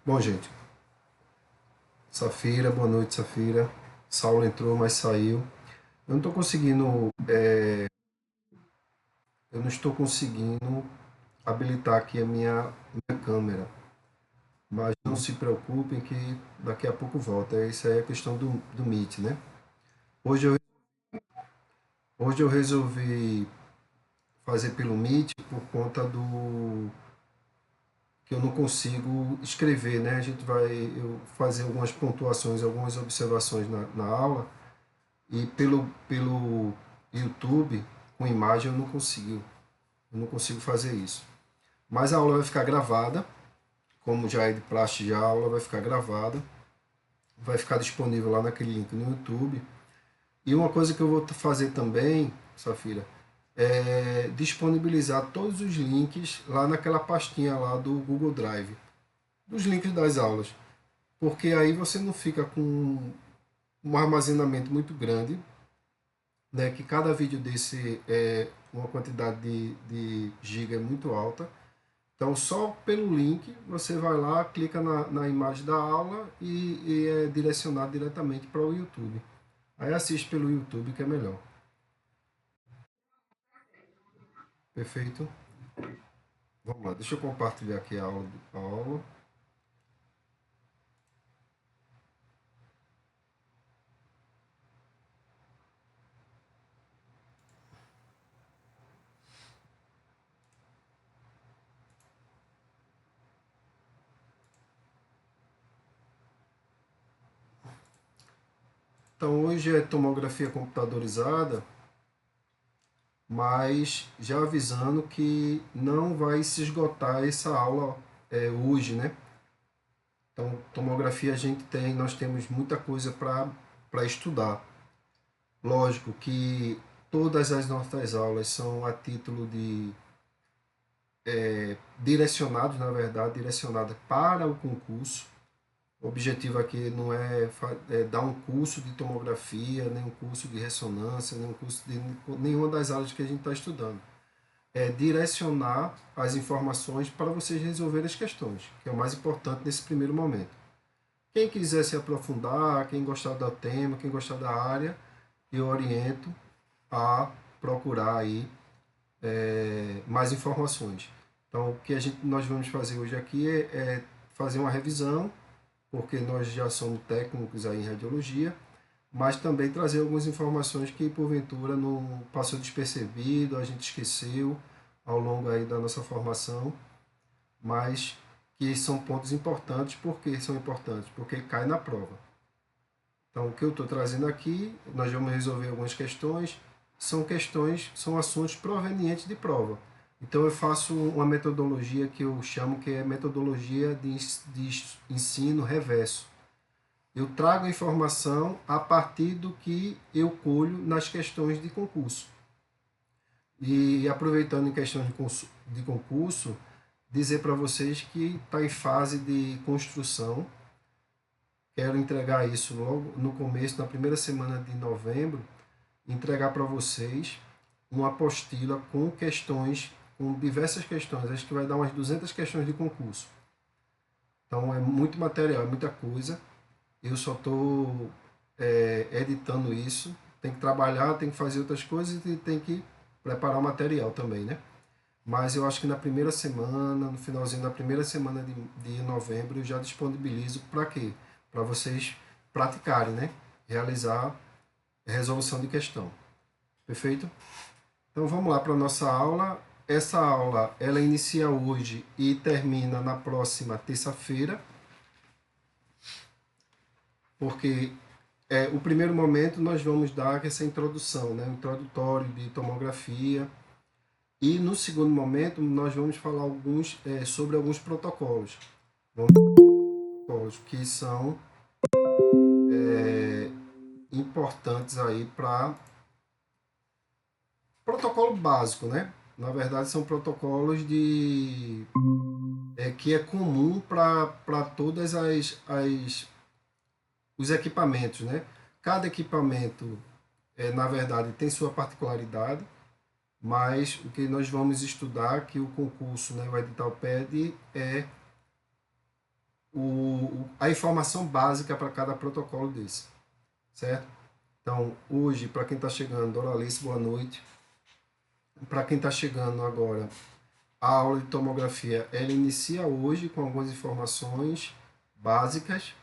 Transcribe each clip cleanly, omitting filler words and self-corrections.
Bom, gente, Safira, boa noite, Safira. Saulo entrou, mas saiu. Eu não estou conseguindo, eu não estou conseguindo habilitar aqui a minha câmera. Mas não se preocupem que daqui a pouco volta. Isso aí é questão do Meet, né? Hoje eu, hoje eu resolvi fazer pelo Meet por conta do que eu não consigo escrever, né? A gente vai eu fazer algumas pontuações, algumas observações na aula. E pelo YouTube, com imagem, eu não consigo fazer isso. Mas a aula vai ficar gravada, como já é de praxe já, a aula vai ficar gravada, vai ficar disponível lá naquele link no YouTube. E uma coisa que eu vou fazer também, Safira, é disponibilizar todos os links lá naquela pastinha lá do Google Drive, dos links das aulas, porque aí você não fica com um armazenamento muito grande, né, que cada vídeo desse é uma quantidade de giga muito alta. Então, só pelo link, você vai lá, clica na imagem da aula e é direcionado diretamente para o YouTube. Aí assiste pelo YouTube, que é melhor. Perfeito? Vamos lá, deixa eu compartilhar aqui a aula. Então, hoje é tomografia computadorizada, mas já avisando que não vai se esgotar essa aula hoje, né? Então, tomografia nós temos muita coisa para estudar. Lógico que todas as nossas aulas são a título de direcionados, na verdade, direcionada para o concurso. O objetivo aqui não é dar um curso de tomografia, nem um curso de ressonância, nem um curso de nenhuma das áreas que a gente está estudando. É direcionar as informações para vocês resolverem as questões, que é o mais importante nesse primeiro momento. Quem quiser se aprofundar, quem gostar do tema, quem gostar da área, eu oriento a procurar aí mais informações. Então, o que nós vamos fazer hoje aqui é fazer uma revisão, porque nós já somos técnicos aí em radiologia, mas também trazer algumas informações que porventura não passou despercebido, a gente esqueceu ao longo aí da nossa formação, mas que são pontos importantes. Por que são importantes? Porque cai na prova. Então, o que eu estou trazendo aqui, nós vamos resolver algumas questões, são assuntos provenientes de prova. Então, eu faço uma metodologia que eu chamo que é metodologia de ensino reverso. Eu trago a informação a partir do que eu colho nas questões de concurso. E aproveitando em questão de concurso, dizer para vocês que está em fase de construção. Quero entregar isso logo no começo, na primeira semana de novembro, entregar para vocês uma apostila com questões, com diversas questões. Acho que vai dar umas 200 questões de concurso. Então é muito material, é muita coisa. Eu só estou editando isso. Tem que trabalhar, tem que fazer outras coisas e tem que preparar o material também, né? Mas eu acho que na primeira semana, no finalzinho da primeira semana de novembro, eu já disponibilizo para quê? Para vocês praticarem, né? Realizar resolução de questão. Perfeito? Então vamos lá para a nossa aula. Essa aula ela inicia hoje e termina na próxima terça-feira, porque o primeiro momento nós vamos dar essa introdução, né? Introdutório de tomografia. E no segundo momento nós vamos falar sobre alguns protocolos. Protocolos que são importantes aí para protocolo básico, né? Na verdade são protocolos que é comum para todas os equipamentos, né? Cada equipamento na verdade tem sua particularidade, mas o que nós vamos estudar, que o concurso, né, o edital pede, é a informação básica para cada protocolo desse, certo? Então, hoje, para quem está chegando, Doralice, boa noite. Para quem está chegando agora, a aula de tomografia, ela inicia hoje com algumas informações básicas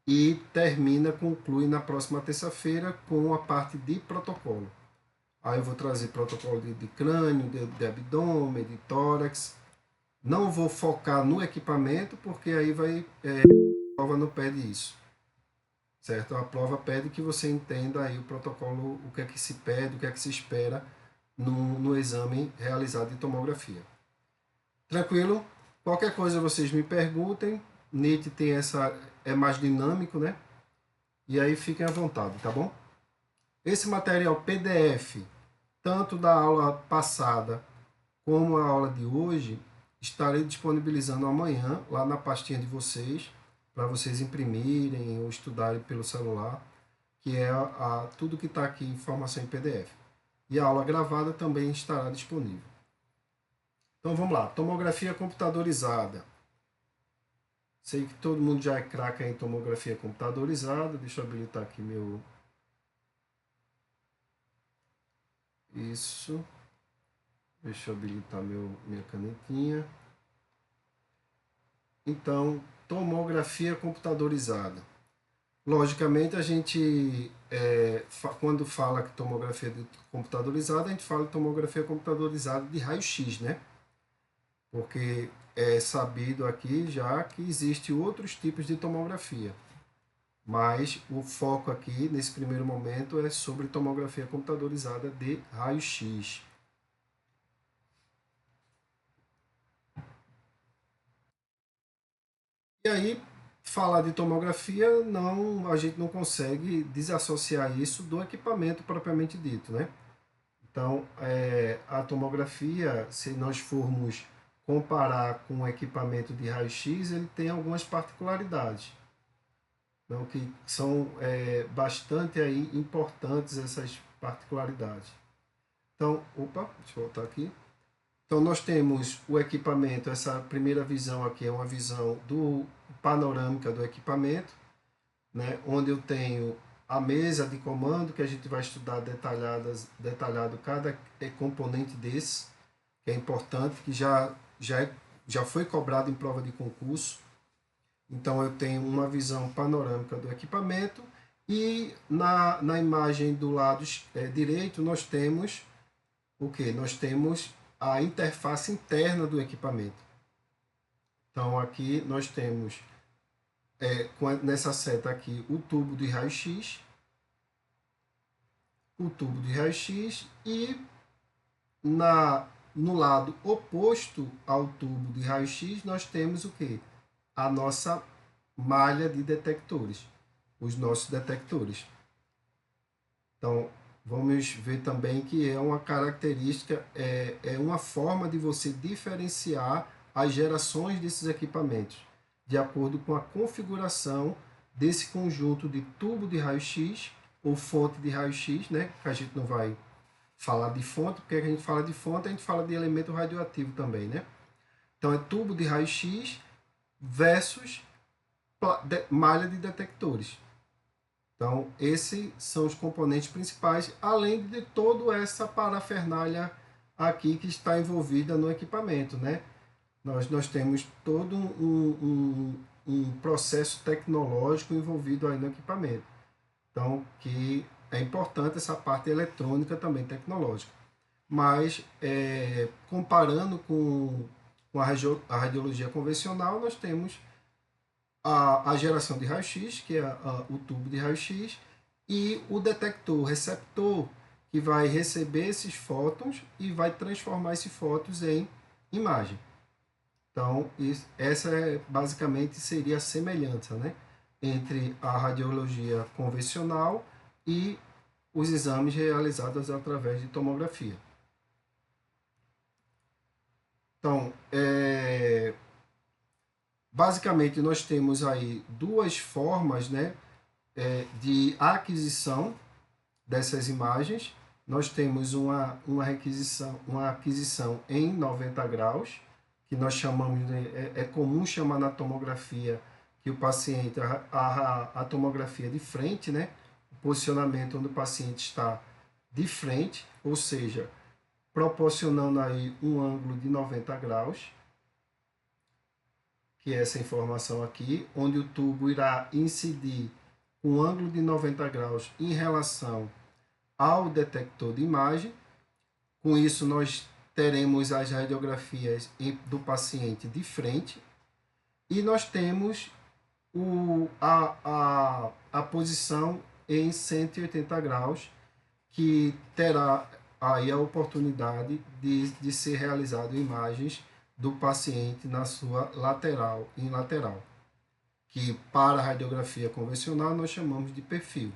e conclui na próxima terça-feira com a parte de protocolo. Aí eu vou trazer protocolo de crânio, de abdômen, de tórax. Não vou focar no equipamento, porque aí a prova não pede isso, certo? A prova pede que você entenda aí o protocolo, o que é que se pede, o que é que se espera no exame realizado de tomografia. Tranquilo? Qualquer coisa vocês me perguntem. NIT tem é mais dinâmico, né? E aí fiquem à vontade, tá bom? Esse material PDF, tanto da aula passada como a aula de hoje, estarei disponibilizando amanhã lá na pastinha de vocês, para vocês imprimirem ou estudarem pelo celular, que é tudo que está aqui, informação em PDF. E a aula gravada também estará disponível. Então vamos lá, tomografia computadorizada. Sei que todo mundo já é craque em tomografia computadorizada. Deixa eu habilitar aqui meu... Isso. Deixa eu habilitar minha canetinha. Então, tomografia computadorizada. Logicamente, a gente, quando fala que tomografia computadorizada, a gente fala de tomografia computadorizada de raio-x, né? Porque é sabido aqui já que existem outros tipos de tomografia. Mas o foco aqui, nesse primeiro momento, é sobre tomografia computadorizada de raio-x. E aí, falar de tomografia, a gente não consegue desassociar isso do equipamento propriamente dito, né? Então, a tomografia, se nós formos comparar com o equipamento de raio-x, ele tem algumas particularidades, então, que são bastante aí importantes essas particularidades. Então, deixa eu voltar aqui. Então, nós temos o equipamento, essa primeira visão aqui é uma visão panorâmica do equipamento, né, onde eu tenho a mesa de comando, que a gente vai estudar detalhado cada componente desse, que é importante, que já foi cobrado em prova de concurso. Então, eu tenho uma visão panorâmica do equipamento e na imagem do lado direito nós temos o que? Nós temos a interface interna do equipamento. Então, aqui nós temos, nessa seta aqui, o tubo de raio-x, e no lado oposto ao tubo de raio-x nós temos o que? A nossa malha de detectores, os nossos detectores. Então, vamos ver também que é uma característica, é uma forma de você diferenciar as gerações desses equipamentos, de acordo com a configuração desse conjunto de tubo de raio-x ou fonte de raio-x, né? Que a gente não vai falar de fonte, porque a gente fala de fonte, a gente fala de elemento radioativo também, né? Então, é tubo de raio-x versus malha de detectores. Então, esses são os componentes principais, além de toda essa parafernália aqui que está envolvida no equipamento, né? Nós temos todo um processo tecnológico envolvido aí no equipamento. Então, que é importante essa parte eletrônica também tecnológica. Mas, comparando com a radiologia convencional, nós temos a geração de raio-x, que é o tubo de raio-x, e o detector, o receptor, que vai receber esses fótons e vai transformar esses fótons em imagem. Então, essa basicamente seria a semelhança, né, entre a radiologia convencional e os exames realizados através de tomografia. Então, basicamente nós temos aí duas formas, né, de aquisição dessas imagens. Nós temos uma aquisição em 90 graus, que nós chamamos, é comum chamar na tomografia que o paciente, a tomografia de frente, né? O posicionamento onde o paciente está de frente, ou seja, proporcionando aí um ângulo de 90 graus, que é essa informação aqui, onde o tubo irá incidir um ângulo de 90 graus em relação ao detector de imagem. Com isso, nós teremos as radiografias do paciente de frente e nós temos a posição em 180 graus, que terá aí a oportunidade de ser realizado imagens do paciente na sua lateral, em lateral, que para a radiografia convencional nós chamamos de perfil.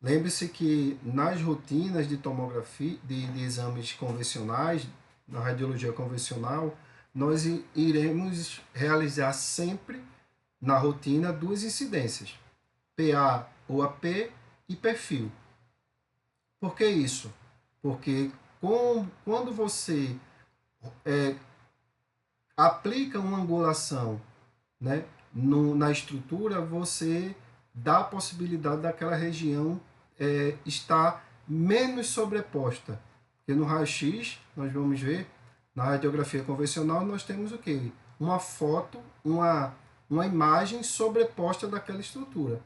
Lembre-se que nas rotinas de tomografia, de exames convencionais, na radiologia convencional, nós iremos realizar sempre na rotina duas incidências, PA ou AP e perfil. Por que isso? Porque quando você aplica uma angulação, né, na estrutura, você dá a possibilidade daquela região estar menos sobreposta. Porque no raio-x, nós vamos ver, na radiografia convencional, nós temos o quê? Uma foto, uma imagem sobreposta daquela estrutura.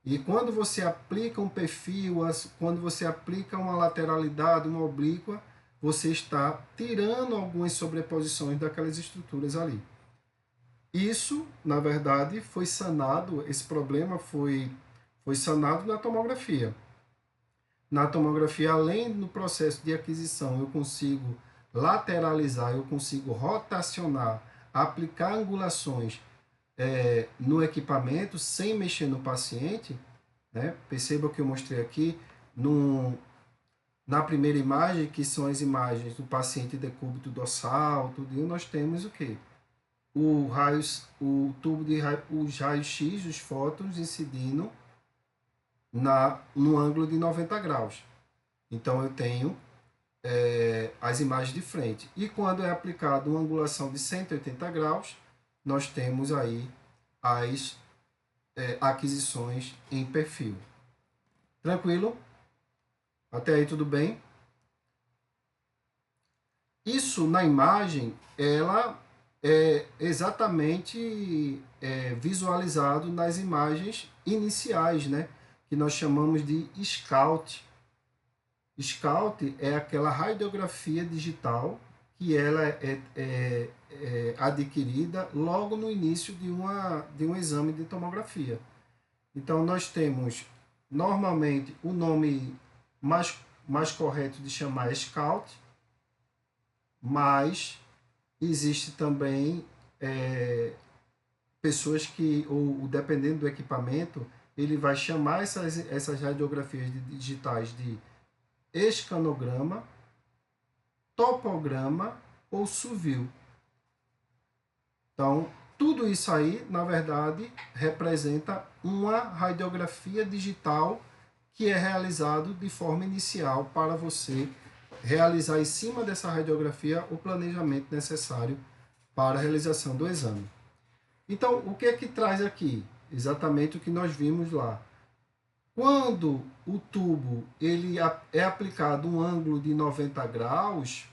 E quando você aplica um perfil, quando você aplica uma lateralidade, uma oblíqua, você está tirando algumas sobreposições daquelas estruturas ali. Isso, na verdade, foi sanado, esse problema foi sanado na tomografia. Na tomografia, além do processo de aquisição, eu consigo lateralizar, eu consigo rotacionar, aplicar angulações no equipamento sem mexer no paciente, né? Perceba que eu mostrei aqui na primeira imagem, que são as imagens do paciente decúbito dorsal, tudo, e nós temos o quê? Os raios-x, os fótons incidindo no ângulo de 90 graus. Então eu tenho as imagens de frente. E quando é aplicada uma angulação de 180 graus, nós temos aí as aquisições em perfil. Tranquilo? Até aí tudo bem? Isso na imagem, ela é exatamente visualizado nas imagens iniciais, né? Que nós chamamos de SCOUT. SCOUT é aquela radiografia digital que ela é adquirida logo no início de um exame de tomografia. Então, nós temos, normalmente, o nome mais correto de chamar é SCOUT, mas existe também pessoas que, ou dependendo do equipamento, ele vai chamar essas radiografias digitais de escanograma, topograma ou SUVIL. Então, tudo isso aí, na verdade, representa uma radiografia digital que é realizado de forma inicial para você realizar em cima dessa radiografia o planejamento necessário para a realização do exame. Então, o que é que traz aqui? Exatamente o que nós vimos lá. Quando o tubo ele é aplicado um ângulo de 90 graus,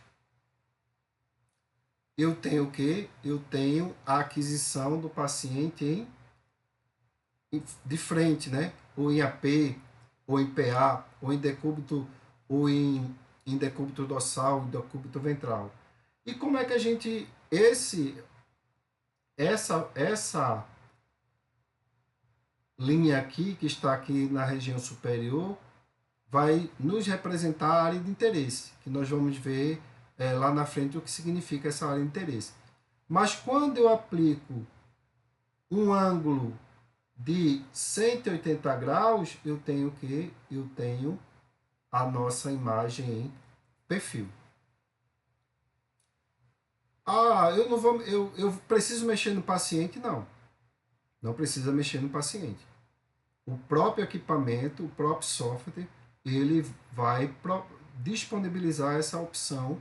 eu tenho o quê? Eu tenho a aquisição do paciente de frente, né? Ou em AP, ou em PA, ou em decúbito, ou em decúbito dorsal, decúbito ventral. E como é que a gente essa linha aqui, que está aqui na região superior, vai nos representar a área de interesse, que nós vamos ver lá na frente o que significa essa área de interesse. Mas quando eu aplico um ângulo de 180 graus, eu tenho o quê? Eu tenho a nossa imagem em perfil. Ah, eu preciso mexer no paciente? Não. Não precisa mexer no paciente. O próprio equipamento, o próprio software, ele vai disponibilizar essa opção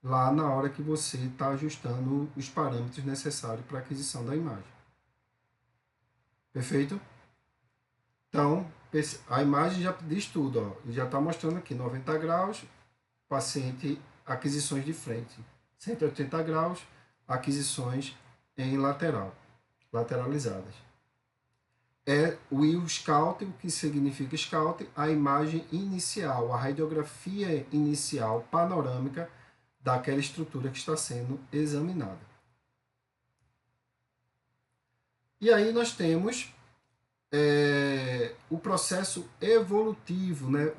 lá na hora que você está ajustando os parâmetros necessários para a aquisição da imagem. Perfeito? Então, a imagem já diz tudo, ó. Já está mostrando aqui 90 graus, paciente, aquisições de frente. 180 graus, aquisições em lateral, lateralizadas. É o scout, o que significa scout, a imagem inicial, a radiografia inicial panorâmica daquela estrutura que está sendo examinada. E aí nós temos o processo evolutivo, né?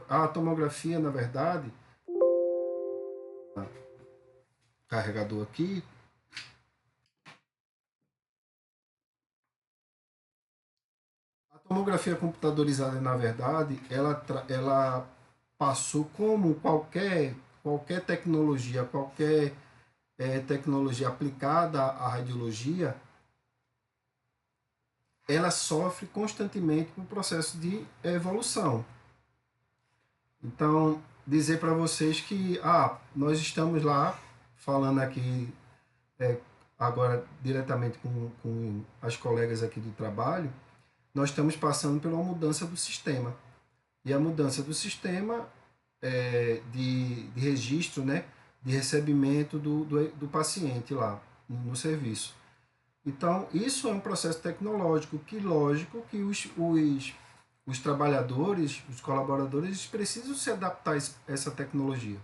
A tomografia, na verdade, carregador aqui. A tomografia computadorizada, na verdade, ela passou como qualquer tecnologia, qualquer tecnologia aplicada à radiologia, ela sofre constantemente um processo de evolução. Então, dizer para vocês que nós estamos lá falando aqui agora diretamente com as colegas aqui do trabalho, nós estamos passando por uma mudança do sistema. E a mudança do sistema de registro, né, de recebimento do paciente lá no serviço. Então, isso é um processo tecnológico que, lógico, que os trabalhadores, os colaboradores, precisam se adaptar a essa tecnologia.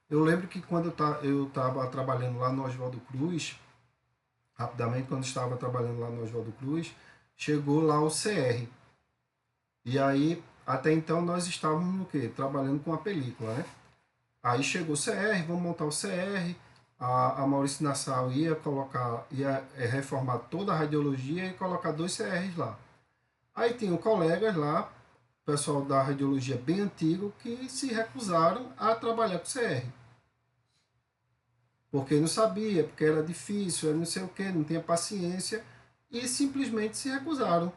Eu lembro que quando eu estava trabalhando lá no Oswaldo Cruz, rapidamente, quando estava trabalhando lá no Oswaldo Cruz, chegou lá o CR. E aí, até então, nós estávamos no quê? Trabalhando com a película, né? Aí chegou o CR, vamos montar o CR, a Maurício Nassau ia reformar toda a radiologia e colocar 2 CRs lá. Aí tinham colegas lá, pessoal da radiologia bem antigo, que se recusaram a trabalhar com CR. Porque não sabia, porque era difícil, era não sei o que, não tinha paciência, e simplesmente se recusaram.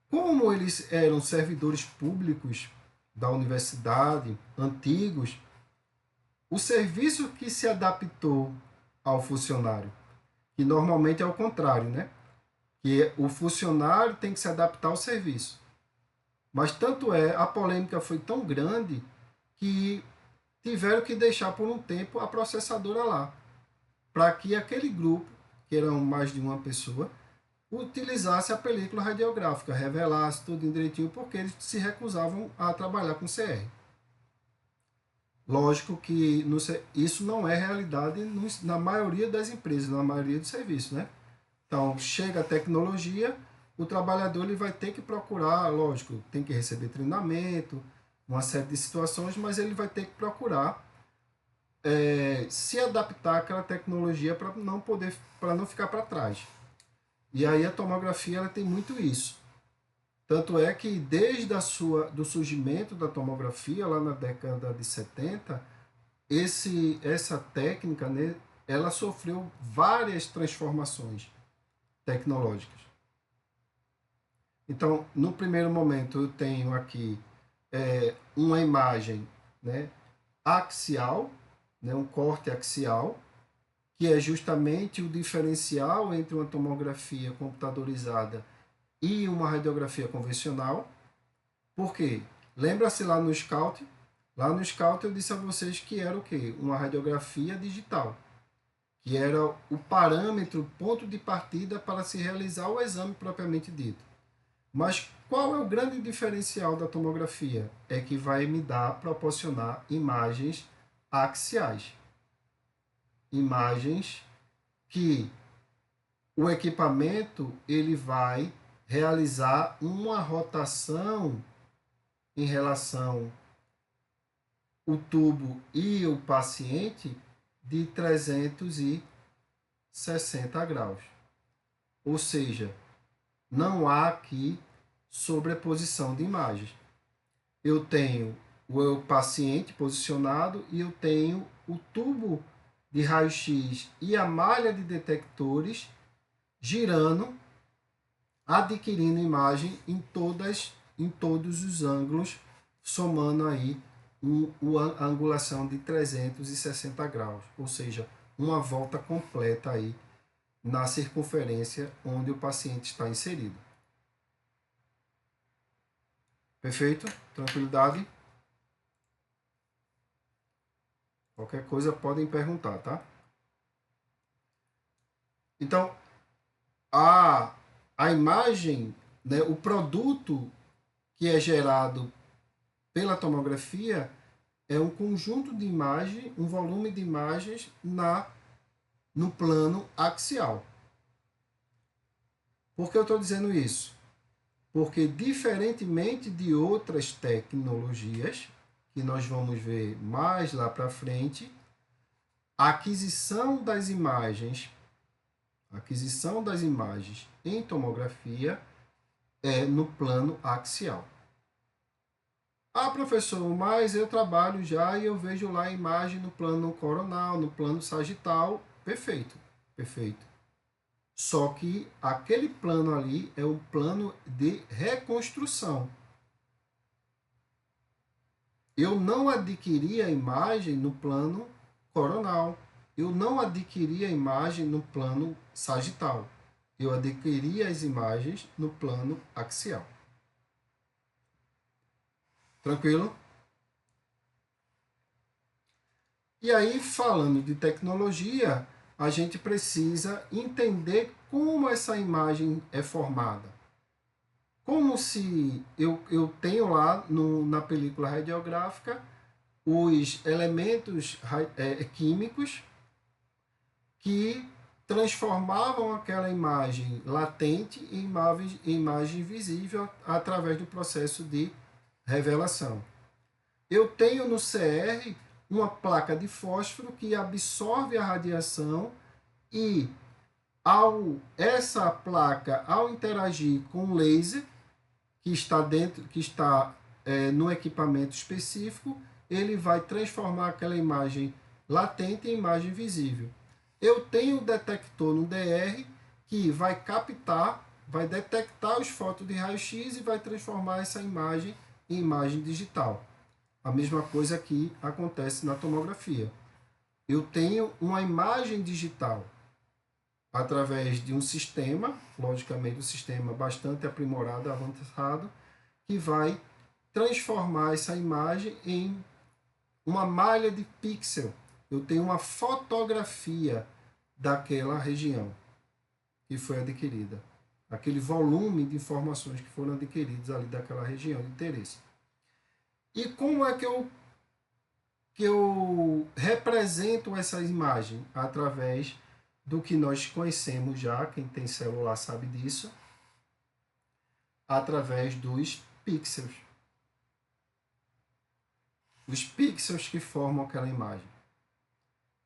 Como eles eram servidores públicos da universidade, antigos, o serviço que se adaptou ao funcionário, que normalmente é o contrário, né? Que o funcionário tem que se adaptar ao serviço. Mas tanto a polêmica foi tão grande que tiveram que deixar por um tempo a processadora lá, para que aquele grupo, que eram mais de uma pessoa, utilizasse a película radiográfica, revelasse tudo direitinho, porque eles se recusavam a trabalhar com CR. Lógico que isso não é realidade na maioria das empresas, na maioria dos serviços, né? Então, chega a tecnologia, o trabalhador ele vai ter que procurar, lógico, tem que receber treinamento, uma série de situações, mas ele vai ter que procurar se adaptar àquela tecnologia para não ficar para trás. E aí a tomografia ela tem muito isso. Tanto é que desde do surgimento da tomografia, lá na década de 70, essa técnica, né, ela sofreu várias transformações tecnológicas. Então, no primeiro momento, eu tenho aqui uma imagem, né, axial, né, um corte axial, que é justamente o diferencial entre uma tomografia computadorizada e uma radiografia convencional. Por quê? Lembra-se lá no Scout? Lá no Scout eu disse a vocês que era o quê? Uma radiografia digital, que era o parâmetro, ponto de partida para se realizar o exame propriamente dito. Mas qual é o grande diferencial da tomografia? É que vai proporcionar imagens axiais. Imagens que o equipamento ele vai realizar uma rotação em relação o tubo e o paciente de 360 graus. Ou seja, não há aqui sobreposição de imagens. Eu tenho o paciente posicionado e eu tenho o tubo de raio-x e a malha de detectores girando, adquirindo imagem em todos os ângulos, somando aí a angulação de 360 graus, ou seja, uma volta completa aí na circunferência onde o paciente está inserido. Perfeito? Tranquilidade? Qualquer coisa podem perguntar, tá? Então, a imagem, né, o produto que é gerado pela tomografia é um conjunto de imagens, um volume de imagens no plano axial. Por que eu estou dizendo isso? Porque, diferentemente de outras tecnologias, que nós vamos ver mais lá para frente, a aquisição das imagens em tomografia é no plano axial. Ah, professor, mas eu trabalho já e eu vejo lá a imagem no plano coronal, no plano sagital. Perfeito, perfeito. Só que aquele plano ali é o plano de reconstrução. Eu não adquiri a imagem no plano coronal. Eu não adquiri a imagem no plano sagital. Eu adquiri as imagens no plano axial. Tranquilo? E aí, falando de tecnologia, a gente precisa entender como essa imagem é formada. Como se eu tenho lá na película radiográfica os elementos químicos que transformavam aquela imagem latente em imagem visível através do processo de revelação. Eu tenho no CR uma placa de fósforo que absorve a radiação e essa placa, ao interagir com o laser que está no equipamento específico, ele vai transformar aquela imagem latente em imagem visível. Eu tenho um detector no DR que vai detectar os fótons de raio-x e vai transformar essa imagem em imagem digital. A mesma coisa que acontece na tomografia. Eu tenho uma imagem digital através de um sistema, logicamente um sistema bastante aprimorado, avançado, que vai transformar essa imagem em uma malha de pixel. Eu tenho uma fotografia daquela região que foi adquirida, aquele volume de informações que foram adquiridas ali daquela região de interesse. E como é que eu represento essa imagem? Através do que nós conhecemos já, quem tem celular sabe disso, através dos pixels. Os pixels que formam aquela imagem.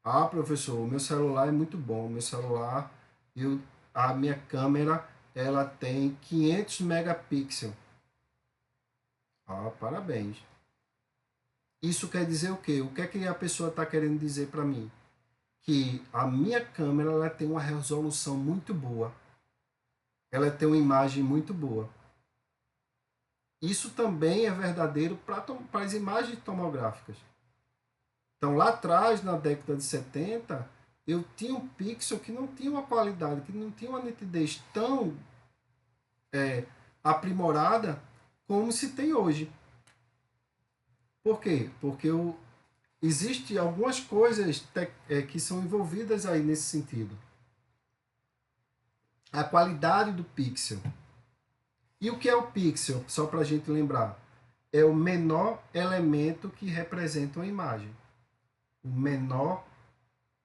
Ah, professor, o meu celular é muito bom. O meu celular, a minha câmera, ela tem 500 megapixels. Ah, parabéns. Isso quer dizer o quê? O que é que a pessoa está querendo dizer para mim? Que a minha câmera ela tem uma resolução muito boa. Ela tem uma imagem muito boa. Isso também é verdadeiro para as imagens tomográficas. Então, lá atrás, na década de 70, eu tinha um pixel que não tinha uma qualidade, que não tinha uma nitidez tão aprimorada como se tem hoje. Por quê? Porque existem algumas coisas que são envolvidas aí nesse sentido. A qualidade do pixel. E o que é o pixel? Só para a gente lembrar. É o menor elemento que representa uma imagem. O menor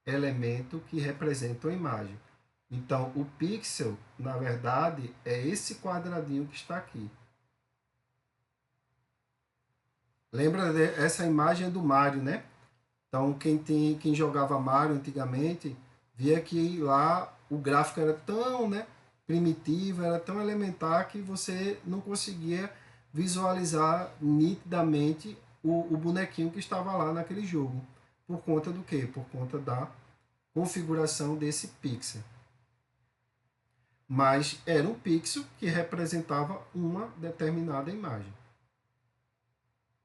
elemento que representa uma imagem. Então, o pixel, na verdade, é esse quadradinho que está aqui. Lembra essa imagem do Mario, né? Então, quem jogava Mario antigamente, via que lá o gráfico era tão primitivo, era tão elementar que você não conseguia visualizar nitidamente o bonequinho que estava lá naquele jogo. Por conta do quê? Por conta da configuração desse pixel. Mas era um pixel que representava uma determinada imagem.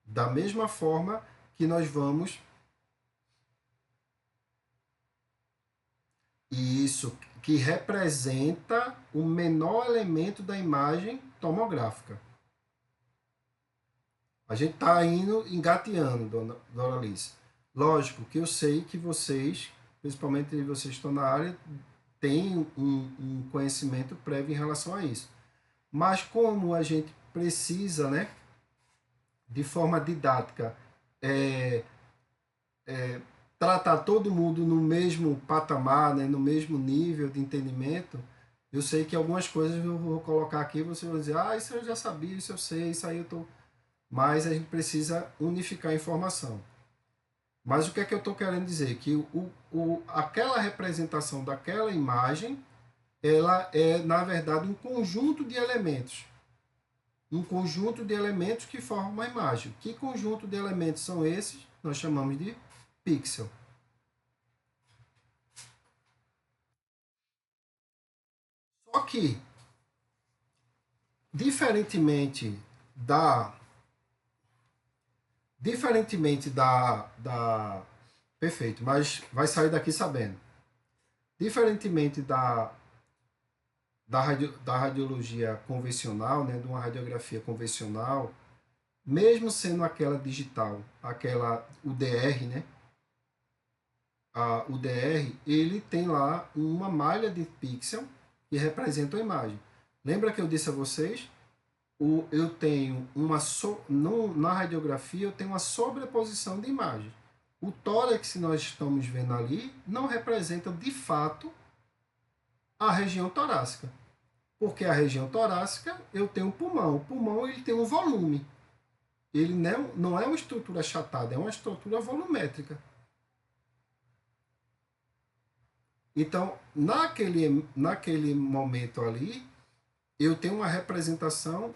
Da mesma forma que nós vamos Isso, que representa o menor elemento da imagem tomográfica. A gente está indo engateando, dona Alice. Lógico que eu sei que vocês, principalmente vocês que estão na área, têm um conhecimento prévio em relação a isso. Mas como a gente precisa, né, de forma didática, tratar todo mundo no mesmo patamar, né, no mesmo nível de entendimento, eu sei que algumas coisas eu vou colocar aqui, você vai dizer, ah, isso eu já sabia, isso eu sei, isso aí eu tô... Mas a gente precisa unificar a informação. Mas o que é que eu estou querendo dizer? Que aquela representação daquela imagem, ela é, na verdade, um conjunto de elementos. Um conjunto de elementos que formam uma imagem. Que conjunto de elementos são esses? Nós chamamos de pixel. Só que, diferentemente da... Perfeito, mas vai sair daqui sabendo. Diferentemente da radiologia convencional, né, de uma radiografia convencional, mesmo sendo aquela digital, aquela UDR, né, a UDR, ele tem lá uma malha de pixel que representa a imagem. Lembra que eu disse a vocês? Eu tenho na radiografia eu tenho uma sobreposição de imagens. O tórax que nós estamos vendo ali não representa de fato a região torácica. Porque a região torácica eu tenho o pulmão. O pulmão ele tem um volume. Ele não é uma estrutura achatada, é uma estrutura volumétrica. Então, naquele momento ali, eu tenho uma representação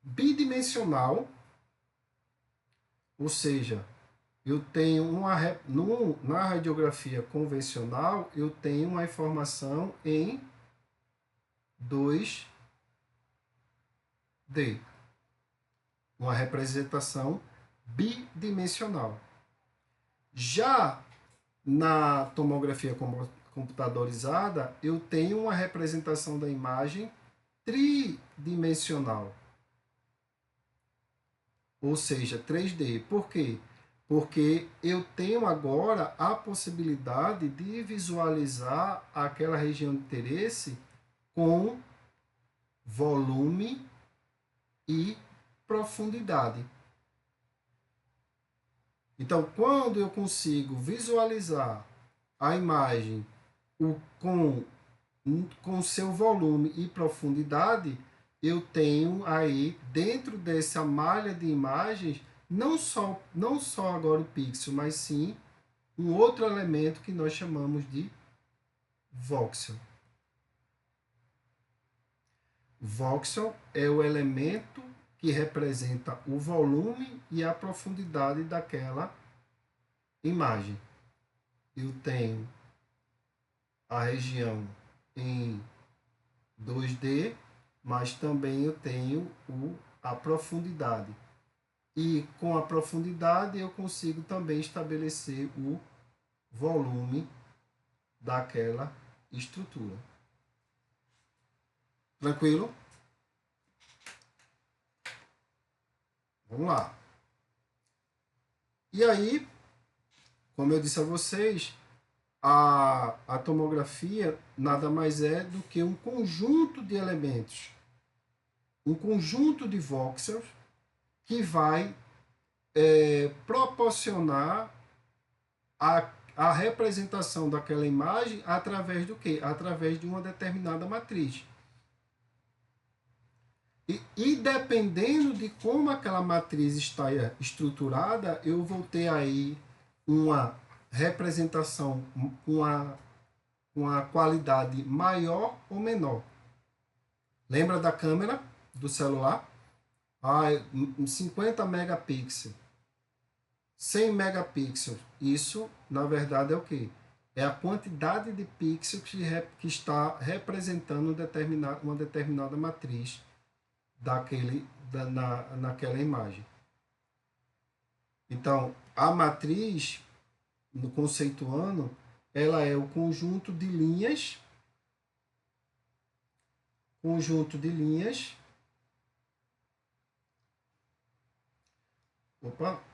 bidimensional, ou seja, eu tenho na radiografia convencional, eu tenho uma informação em 2D. Uma representação bidimensional. Já na tomografia computadorizada, eu tenho uma representação da imagem tridimensional. Ou seja, 3D. Por quê? Porque eu tenho agora a possibilidade de visualizar aquela região de interesse com volume e profundidade. Então, quando eu consigo visualizar a imagem com seu volume e profundidade, eu tenho aí, dentro dessa malha de imagens, não só agora o pixel, mas sim um outro elemento que nós chamamos de voxel. Voxel é o elemento que representa o volume e a profundidade daquela imagem. Eu tenho a região em 2D, mas também eu tenho a profundidade. E com a profundidade eu consigo também estabelecer o volume daquela estrutura. Tranquilo? Vamos lá. E aí, como eu disse a vocês, a tomografia nada mais é do que um conjunto de elementos, um conjunto de voxels que vai proporcionar a representação daquela imagem através do quê? Através de uma determinada matriz. E dependendo de como aquela matriz está estruturada, eu vou ter aí uma representação com uma qualidade maior ou menor. Lembra da câmera do celular? 50 megapixels, 100 megapixels. Isso, na verdade, é o quê? É a quantidade de pixels que está representando uma determinada matriz naquela imagem. Então, a matriz, no conceituando, ela é o conjunto de linhas,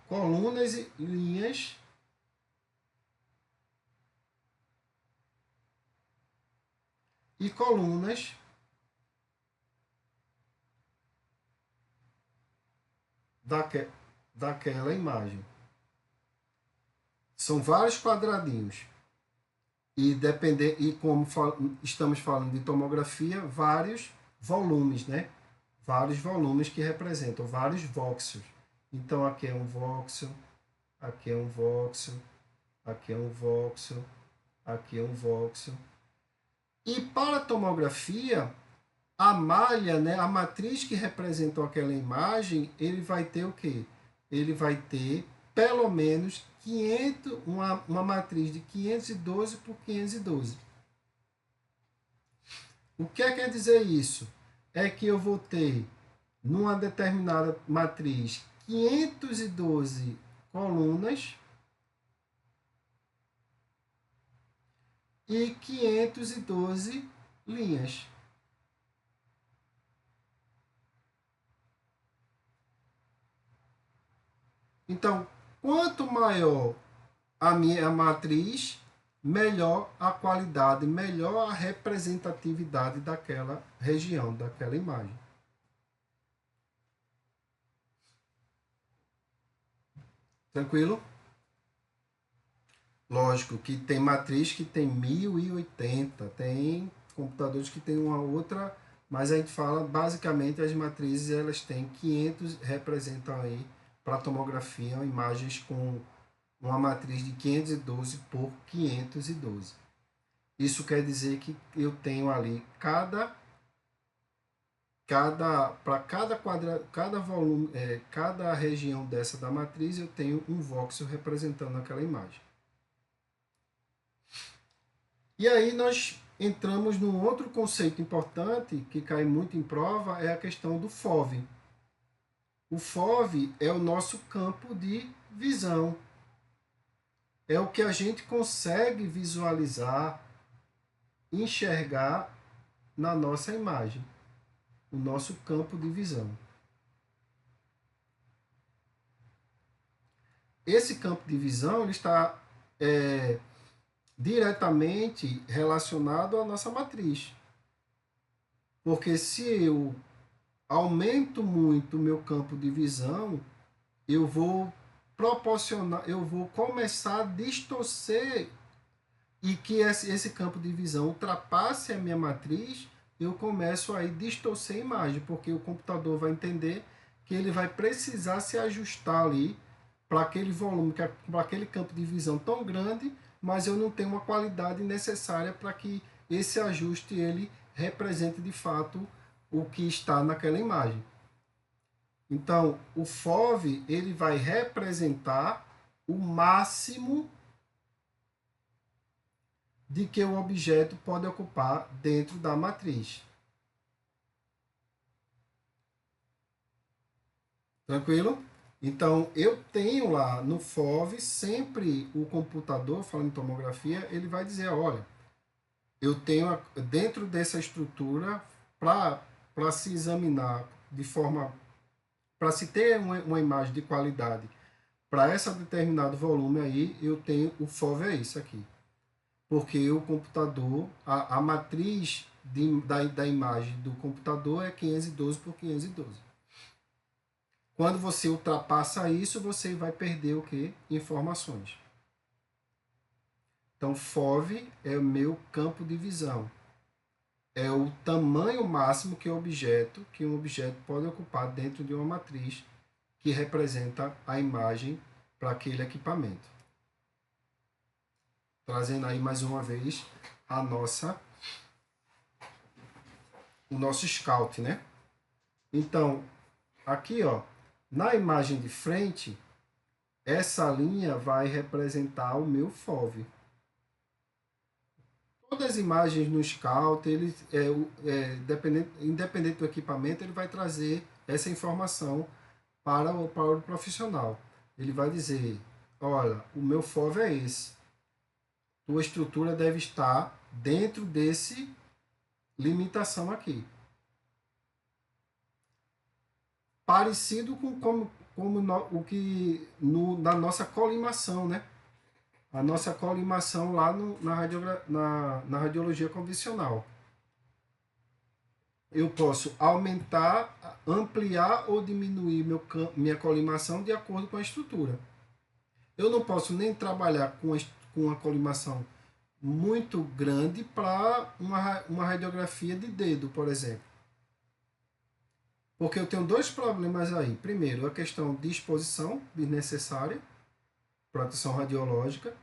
colunas e linhas e colunas daquela imagem. São vários quadradinhos. E como estamos falando de tomografia, vários volumes, né? Vários volumes que representam vários voxels. Então aqui é um voxel, aqui é um voxel, aqui é um voxel, aqui é um voxel. E para a tomografia, a malha, né, a matriz que representou aquela imagem, ele vai ter o quê? Ele vai ter pelo menos 500, uma matriz de 512 por 512. O que quer dizer isso? É que eu vou ter, numa determinada matriz, 512 colunas e 512 linhas. Então, quanto maior a minha matriz, melhor a qualidade, melhor a representatividade daquela região, daquela imagem. Tranquilo? Lógico que tem matriz que tem 1080, tem computadores que tem uma outra, mas a gente fala basicamente as matrizes elas têm 500, representam aí para tomografia imagens com uma matriz de 512 por 512. Isso quer dizer que eu tenho ali para cada volume, cada região dessa da matriz eu tenho um voxel representando aquela imagem. E aí nós entramos num outro conceito importante que cai muito em prova, é a questão do FOV. O FOV é o nosso campo de visão. É o que a gente consegue visualizar, enxergar na nossa imagem, o nosso campo de visão. Esse campo de visão ele está diretamente relacionado à nossa matriz. Porque se eu aumento muito o meu campo de visão, eu vou começar a distorcer e que esse campo de visão ultrapasse a minha matriz, eu começo a distorcer a imagem, porque o computador vai entender que ele vai precisar se ajustar ali para aquele volume, para aquele campo de visão tão grande, mas eu não tenho uma qualidade necessária para que esse ajuste ele represente de fato o que está naquela imagem. Então, o FOV ele vai representar o máximo de que o objeto pode ocupar dentro da matriz. Tranquilo? Então, eu tenho lá no FOV, sempre o computador, falando em tomografia, ele vai dizer, olha, eu tenho dentro dessa estrutura, para se examinar de forma, para se ter uma imagem de qualidade, para esse determinado volume aí, eu tenho o FOV é isso aqui. Porque o computador, a matriz da imagem do computador é 512 por 512. Quando você ultrapassa isso, você vai perder o quê? Informações. Então, FOV é o meu campo de visão. É o tamanho máximo que um objeto pode ocupar dentro de uma matriz que representa a imagem para aquele equipamento. Trazendo aí mais uma vez o nosso scout, né? Então, aqui, ó, na imagem de frente, essa linha vai representar o meu FOV. Todas as imagens no Scout, independente do equipamento, ele vai trazer essa informação para o profissional. Ele vai dizer, olha, o meu FOV é esse. tua estrutura deve estar dentro desse limitação aqui. Parecido com o que na nossa colimação, né? A nossa colimação lá na radiologia convencional. Eu posso aumentar, ampliar ou diminuir minha colimação de acordo com a estrutura. Eu não posso nem trabalhar com uma colimação muito grande para uma radiografia de dedo, por exemplo. Porque eu tenho dois problemas aí. Primeiro, a questão de exposição desnecessária, proteção radiológica.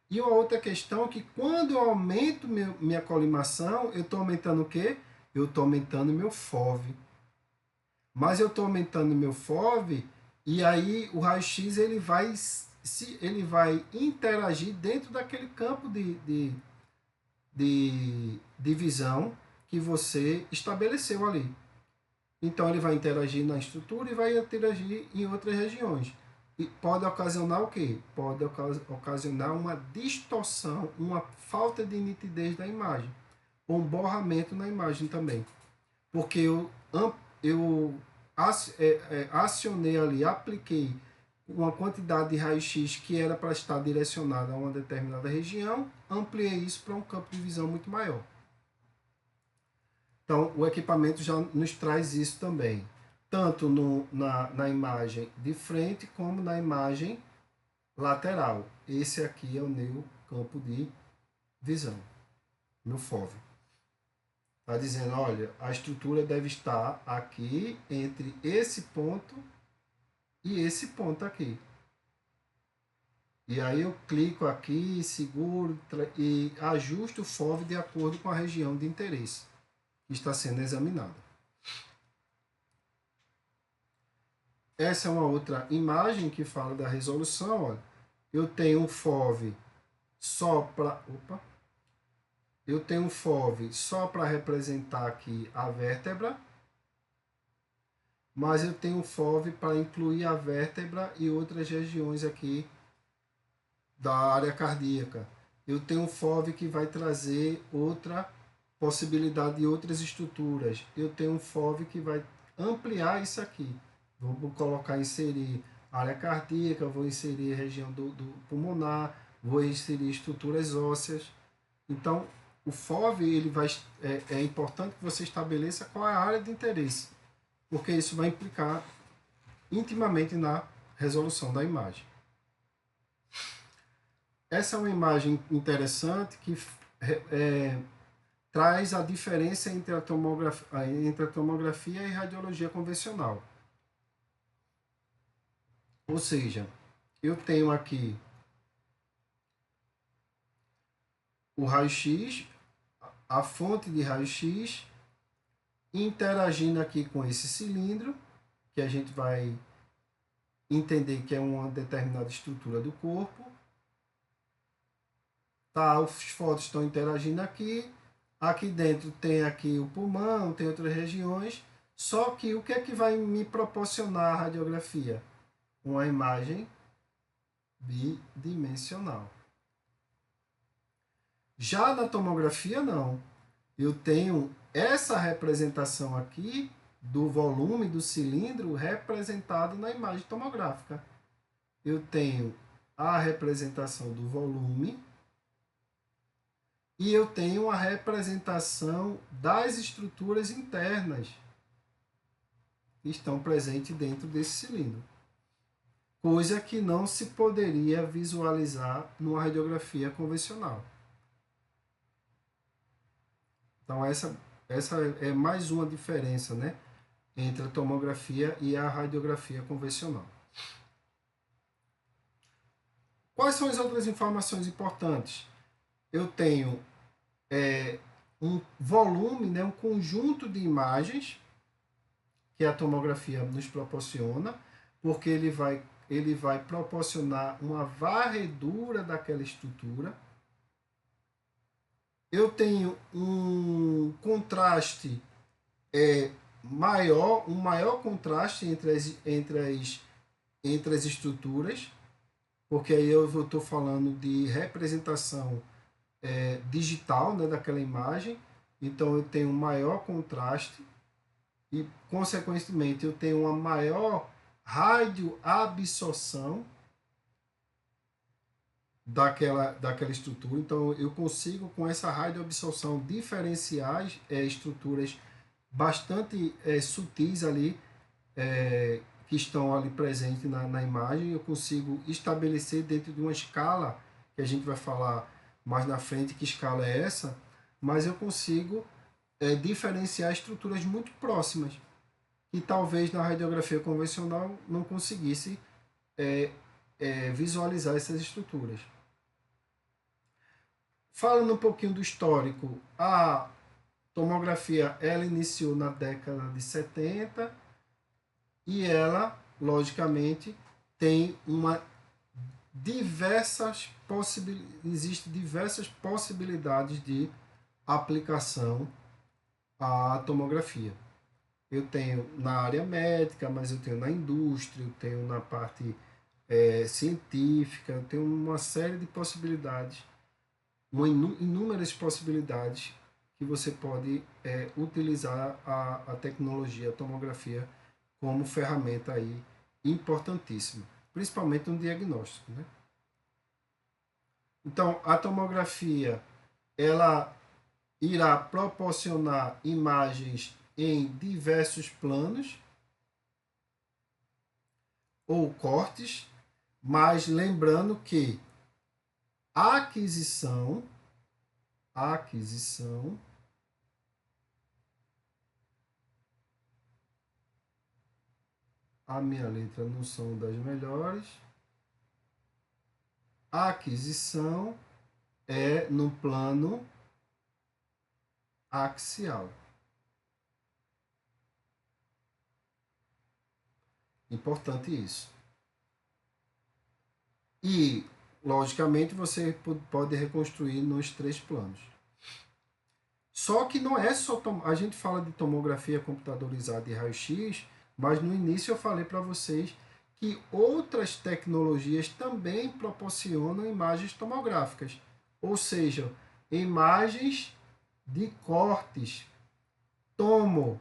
E uma outra questão é que quando eu aumento minha colimação, eu estou aumentando o quê? Eu estou aumentando meu FOV. Mas eu estou aumentando meu FOV e aí o raio-x ele vai interagir dentro daquele campo de visão que você estabeleceu ali. Então ele vai interagir na estrutura e vai interagir em outras regiões. E pode ocasionar o quê? Pode ocasionar uma distorção, uma falta de nitidez da imagem. Ou um borramento na imagem também. Porque eu acionei ali, apliquei uma quantidade de raio-x que era para estar direcionada a uma determinada região, ampliei isso para um campo de visão muito maior. Então, o equipamento já nos traz isso também, tanto na imagem de frente como na imagem lateral. Esse aqui é o meu campo de visão, meu FOV. Está dizendo, olha, a estrutura deve estar aqui entre esse ponto e esse ponto aqui. E aí eu clico aqui, seguro e ajusto o FOV de acordo com a região de interesse que está sendo examinada. Essa é uma outra imagem que fala da resolução. Olha, eu tenho um FOV só para... Eu tenho um FOV só para representar aqui a vértebra, mas eu tenho um FOV para incluir a vértebra e outras regiões aqui da área cardíaca. Eu tenho um FOV que vai trazer outra possibilidade de outras estruturas. Eu tenho um FOV que vai ampliar isso aqui. Vou colocar, inserir área cardíaca, vou inserir região do pulmonar, vou inserir estruturas ósseas. Então, o FOV ele é importante que você estabeleça qual é a área de interesse, porque isso vai implicar intimamente na resolução da imagem. Essa é uma imagem interessante que traz a diferença entre a tomografia e radiologia convencional. Ou seja, eu tenho aqui o raio-x, a fonte de raio-x, interagindo aqui com esse cilindro, que a gente vai entender que é uma determinada estrutura do corpo. Tá, os fótons estão interagindo aqui. Aqui dentro tem aqui o pulmão, tem outras regiões. Só que o que é que vai me proporcionar a radiografia? Uma imagem bidimensional. Já na tomografia, não. Eu tenho essa representação aqui do volume do cilindro representado na imagem tomográfica. Eu tenho a representação do volume e eu tenho a representação das estruturas internas que estão presentes dentro desse cilindro. Coisa que não se poderia visualizar numa radiografia convencional. Então, essa é mais uma diferença, né, entre a tomografia e a radiografia convencional. Quais são as outras informações importantes? Eu tenho um volume, né, um conjunto de imagens que a tomografia nos proporciona, porque ele vai proporcionar uma varredura daquela estrutura. Eu tenho um contraste maior, um maior contraste entre as estruturas, porque aí eu estou falando de representação digital, né, daquela imagem, então eu tenho um maior contraste e, consequentemente, eu tenho uma maior radioabsorção daquela estrutura. Então, eu consigo, com essa radioabsorção, diferenciar estruturas bastante sutis ali, que estão ali presentes na imagem. Eu consigo estabelecer dentro de uma escala, que a gente vai falar mais na frente que escala é essa, mas eu consigo diferenciar estruturas muito próximas, que talvez na radiografia convencional não conseguisse visualizar essas estruturas. Falando um pouquinho do histórico, a tomografia ela iniciou na década de 70 e ela, logicamente, tem existem diversas possibilidades de aplicação à tomografia. Eu tenho na área médica, mas eu tenho na indústria, eu tenho na parte científica, eu tenho uma série de possibilidades, inúmeras possibilidades que você pode utilizar a tecnologia, a tomografia, como ferramenta aí importantíssima, principalmente no diagnóstico, né? Então, a tomografia, ela irá proporcionar imagens em diversos planos ou cortes, mas lembrando que a aquisição, a minha letra não são das melhores, a aquisição é no plano axial. Importante isso. E, logicamente, você pode reconstruir nos 3 planos. Só que não é só... A gente fala de tomografia computadorizada e raio-x, mas no início eu falei para vocês que outras tecnologias também proporcionam imagens tomográficas. Ou seja, imagens de cortes. Tomo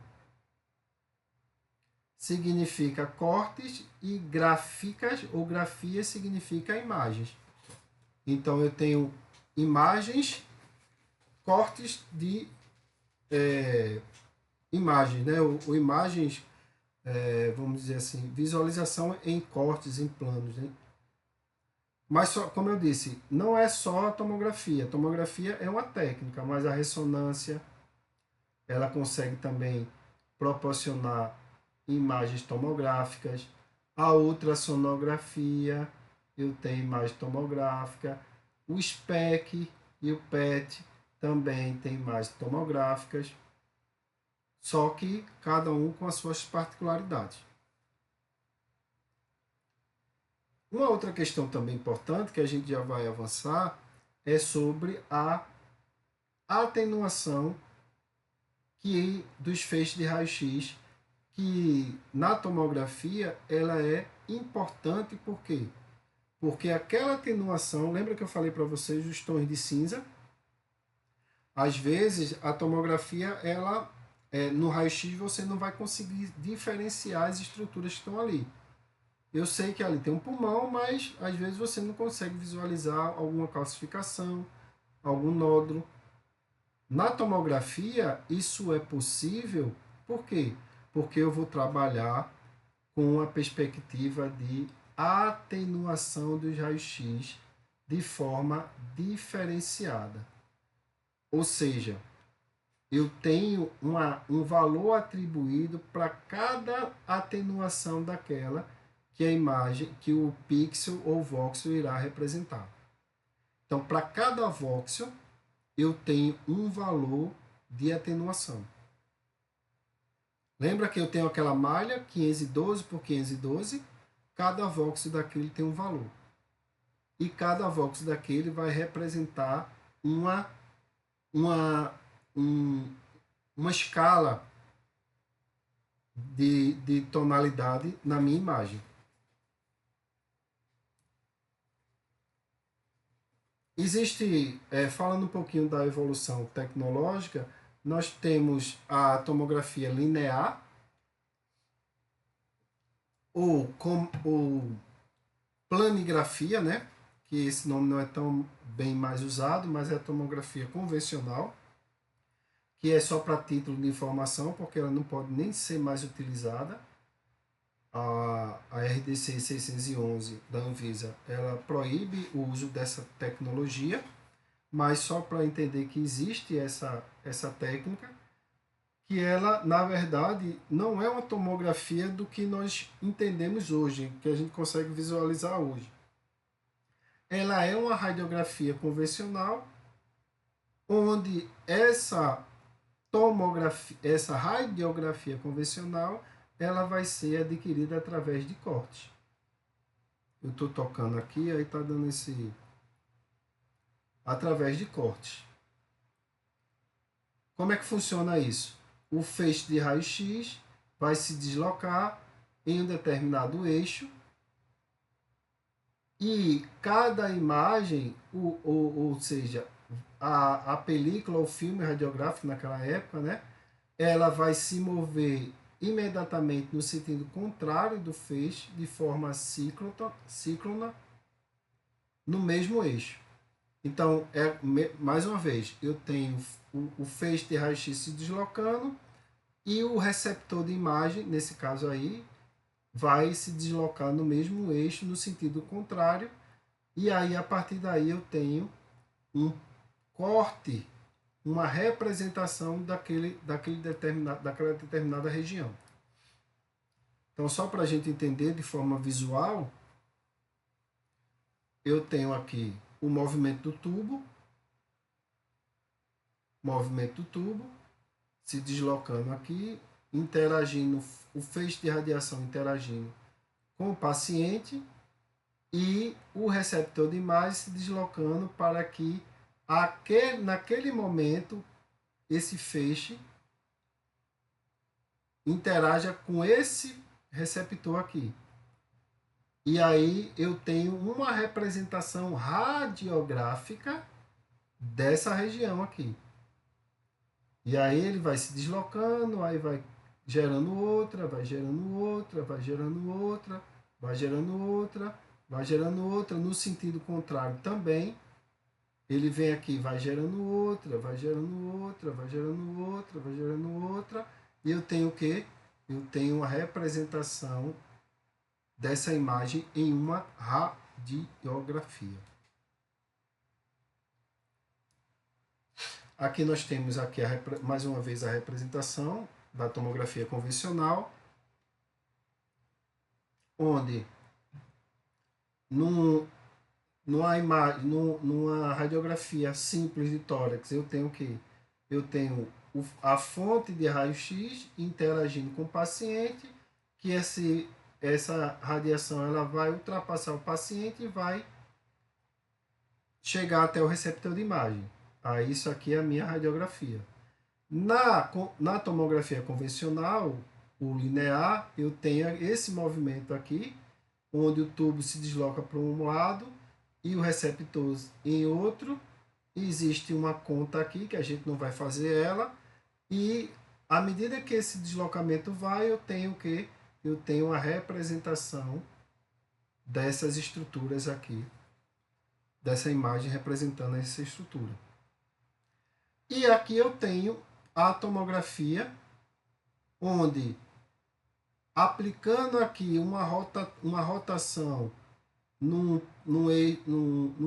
significa cortes e gráficas ou grafias significa imagens. Então eu tenho imagens, cortes de imagens, né? Ou imagens, vamos dizer assim, visualização em cortes, em planos, né? Mas, como eu disse, não é só a tomografia. A tomografia é uma técnica, mas a ressonância, ela consegue também proporcionar imagens tomográficas. A ultrassonografia, eu tenho imagem tomográfica. O SPEC e o PET também tem imagens tomográficas, só que cada um com as suas particularidades. Uma outra questão também importante, que a gente já vai avançar, é sobre a atenuação dos feixes de raio-x, que na tomografia ela é importante. Por quê? Porque aquela atenuação, lembra que eu falei para vocês dos tons de cinza? Às vezes a tomografia, ela no raio-x você não vai conseguir diferenciar as estruturas que estão ali. Eu sei que ali tem um pulmão, mas às vezes você não consegue visualizar alguma calcificação, algum nódulo. Na tomografia, isso é possível. Por quê? Porque eu vou trabalhar com a perspectiva de atenuação dos raios-x de forma diferenciada. Ou seja, eu tenho um valor atribuído para cada atenuação daquela que a imagem, que o pixel ou voxel irá representar. Então, para cada voxel, eu tenho um valor de atenuação. Lembra que eu tenho aquela malha 512 por 512? Cada voxel daquele tem um valor. E cada voxel daquele vai representar uma escala de tonalidade na minha imagem. Existe, falando um pouquinho da evolução tecnológica, nós temos a tomografia linear, ou planigrafia, né? Que esse nome não é tão bem mais usado, mas é a tomografia convencional, que é só para título de informação, porque ela não pode nem ser mais utilizada. A RDC 611 da Anvisa, ela proíbe o uso dessa tecnologia, mas só para entender que existe essa técnica, que ela, na verdade, não é uma tomografia do que nós entendemos hoje, que a gente consegue visualizar hoje. Ela é uma radiografia convencional, onde essa radiografia convencional, ela vai ser adquirida através de corte. Eu estou tocando aqui, aí está dando esse... através de corte. Como é que funciona isso? O feixe de raio-x vai se deslocar em um determinado eixo e cada imagem, ou seja, a película, o filme radiográfico naquela época, né, ela vai se mover imediatamente no sentido contrário do feixe, de forma cíclona, no mesmo eixo. Então, mais uma vez, eu tenho o feixe de raio-x se deslocando e o receptor de imagem, nesse caso aí, vai se deslocar no mesmo eixo, no sentido contrário, e aí a partir daí eu tenho um corte, uma representação daquela determinada região. Então, só para a gente entender de forma visual, eu tenho aqui o movimento do tubo, se deslocando aqui, interagindo, o feixe de radiação interagindo com o paciente e o receptor de imagem se deslocando para que naquele momento esse feixe interaja com esse receptor aqui. E aí eu tenho uma representação radiográfica dessa região aqui. E aí ele vai se deslocando, aí vai gerando outra, vai gerando outra, vai gerando outra, vai gerando outra, vai gerando outra, no sentido contrário também. Ele vem aqui, vai gerando outra, vai gerando outra, vai gerando outra, vai gerando outra, e eu tenho o quê? Eu tenho uma representação dessa imagem em uma radiografia. Aqui nós temos aqui mais uma vez a representação da tomografia convencional, onde numa radiografia simples de tórax eu tenho o quê? Eu tenho a fonte de raio-x interagindo com o paciente, que essa radiação ela vai ultrapassar o paciente e vai chegar até o receptor de imagem. Aí isso aqui é a minha radiografia. Na tomografia convencional, o linear, eu tenho esse movimento aqui, onde o tubo se desloca para um lado e o receptor em outro. Existe uma conta aqui, que a gente não vai fazer ela, e à medida que esse deslocamento vai, eu tenho o quê? Eu tenho a representação dessas estruturas aqui, dessa imagem representando essa estrutura. E aqui eu tenho a tomografia, onde aplicando aqui uma rotação no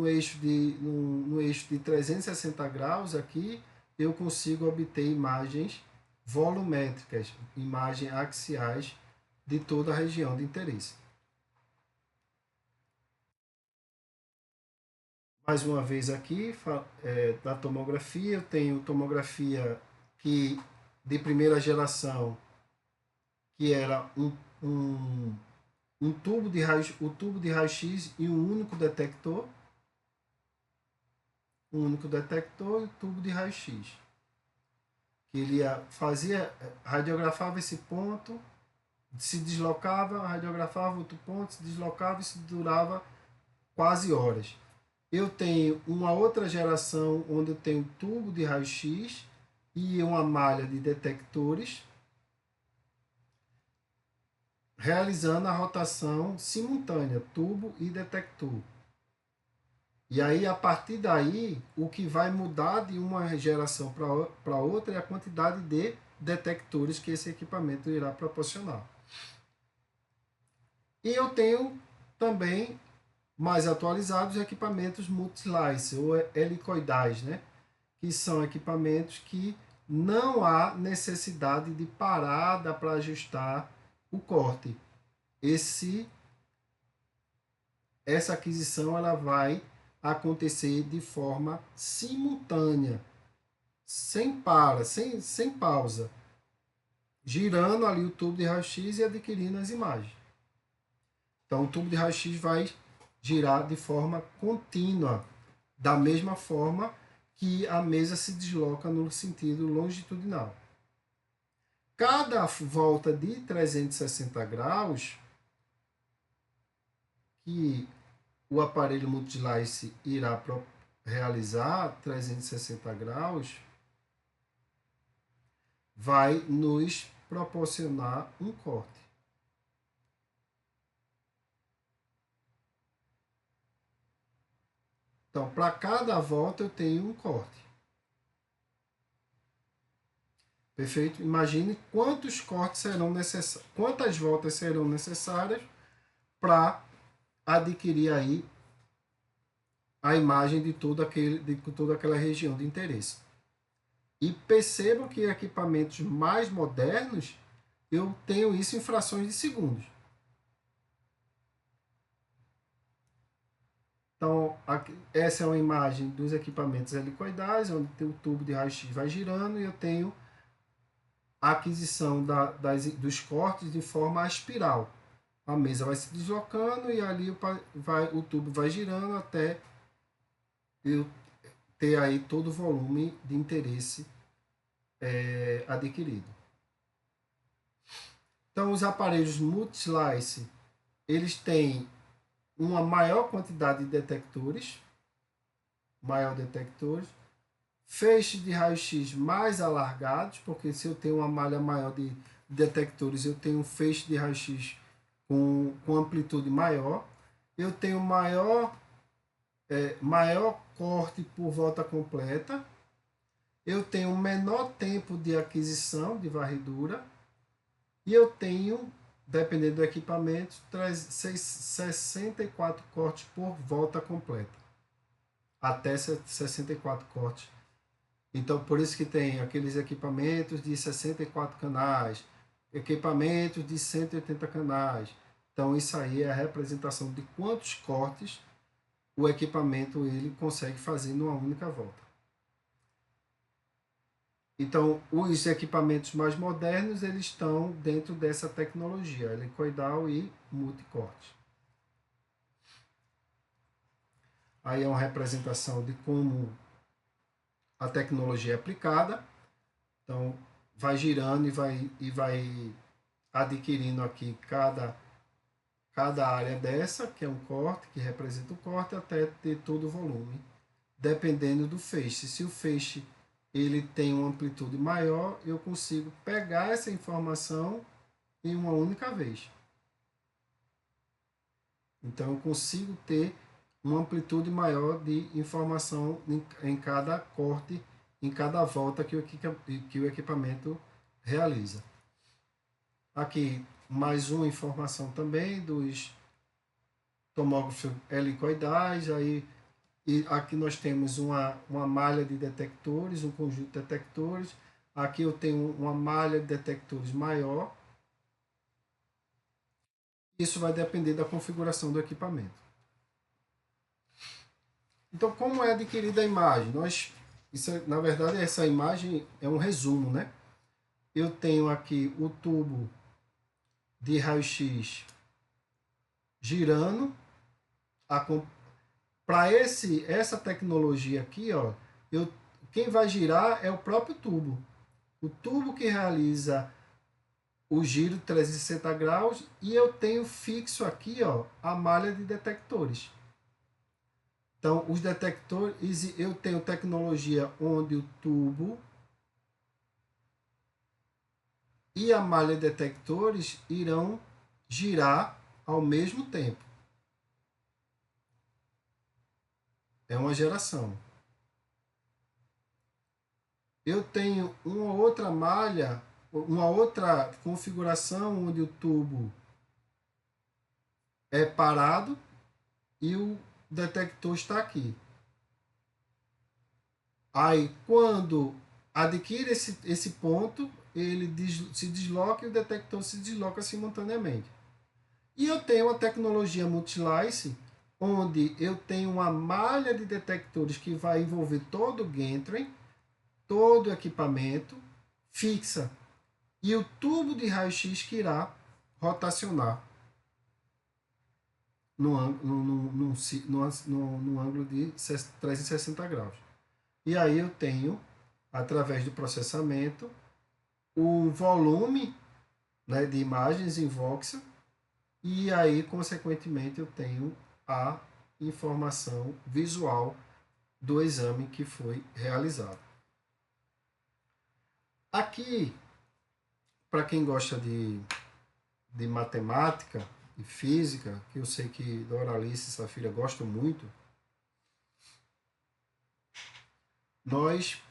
eixo de 360 graus aqui, eu consigo obter imagens volumétricas, imagens axiais de toda a região de interesse. Mais uma vez aqui, da tomografia, eu tenho tomografia de primeira geração, que era o tubo de raio-x e um único detector e o tubo de raio-x. Que ele radiografava esse ponto, se deslocava, radiografava outro ponto, se deslocava, e isso durava quase horas. Eu tenho uma outra geração onde eu tenho tubo de raio-x e uma malha de detectores realizando a rotação simultânea, tubo e detector. E aí, a partir daí, o que vai mudar de uma geração para outra é a quantidade de detectores que esse equipamento irá proporcionar. E eu tenho também, mais atualizados, equipamentos multi-slice ou helicoidais, né? Que são equipamentos que não há necessidade de parada para ajustar o corte. Essa aquisição ela vai acontecer de forma simultânea, sem pausa, girando ali o tubo de raio-x e adquirindo as imagens. Então, o tubo de raio-x vai girar de forma contínua, da mesma forma que a mesa se desloca no sentido longitudinal. Cada volta de 360 graus que o aparelho multi-slice irá realizar 360 graus, vai nos proporcionar um corte. Então, para cada volta eu tenho um corte. Perfeito? Imagine quantos cortes serão necessários, quantas voltas serão necessárias para adquirir aí a imagem de toda aquela região de interesse. E percebam que equipamentos mais modernos, eu tenho isso em frações de segundos. Então, essa é uma imagem dos equipamentos helicoidais, onde tem o tubo de raio-x vai girando e eu tenho a aquisição dos cortes de forma espiral. A mesa vai se deslocando e ali o tubo vai girando até eu ter aí todo o volume de interesse adquirido. Então, os aparelhos multi-slice, eles têm uma maior quantidade de detectores, feixes de raio-x mais alargados, porque se eu tenho uma malha maior de detectores, eu tenho um feixe de raio-x com amplitude maior, eu tenho maior corte por volta completa, eu tenho menor tempo de aquisição de varredura e eu tenho, dependendo do equipamento, 64 cortes por volta completa, até 64 cortes. Então, por isso que tem aqueles equipamentos de 64 canais, equipamentos de 180 canais. Então, isso aí é a representação de quantos cortes o equipamento ele consegue fazer numa única volta. Então, os equipamentos mais modernos eles estão dentro dessa tecnologia, helicoidal e multicorte. Aí é uma representação de como a tecnologia é aplicada. Então, vai girando e vai adquirindo aqui cada área dessa, que é um corte, que representa o corte, até ter todo o volume, dependendo do feixe. Se o feixe ele tem uma amplitude maior, eu consigo pegar essa informação em uma única vez. Então, eu consigo ter uma amplitude maior de informação em cada corte, em cada volta que o equipamento realiza. Aqui, mais uma informação também dos tomógrafos helicoidais. E aqui nós temos uma malha de detectores, um conjunto de detectores. Aqui eu tenho uma malha de detectores maior. Isso vai depender da configuração do equipamento. Então, como é adquirida a imagem? Na verdade, essa imagem é um resumo, né? Eu tenho aqui o tubo de raio-x girando. Para essa tecnologia aqui, ó, quem vai girar é o próprio tubo. O tubo que realiza o giro de 360 graus e eu tenho fixo aqui, ó, a malha de detectores. Então, os detectores, eu tenho tecnologia onde o tubo e a malha detectores irão girar ao mesmo tempo. É uma geração. Eu tenho uma outra malha, uma outra configuração onde o tubo é parado e o detector está aqui. Aí, quando adquire esse ponto, ele se desloca e o detector se desloca simultaneamente. E eu tenho a tecnologia Multilice, onde eu tenho uma malha de detectores que vai envolver todo o gantry, todo o equipamento, fixa, e o tubo de raio-x que irá rotacionar no ângulo de 360 graus. E aí eu tenho, através do processamento, o volume, né, de imagens em voxel, e aí, consequentemente, eu tenho a informação visual do exame que foi realizado. Aqui, para quem gosta de matemática e física, que eu sei que Doralice e Safira gostam muito, nós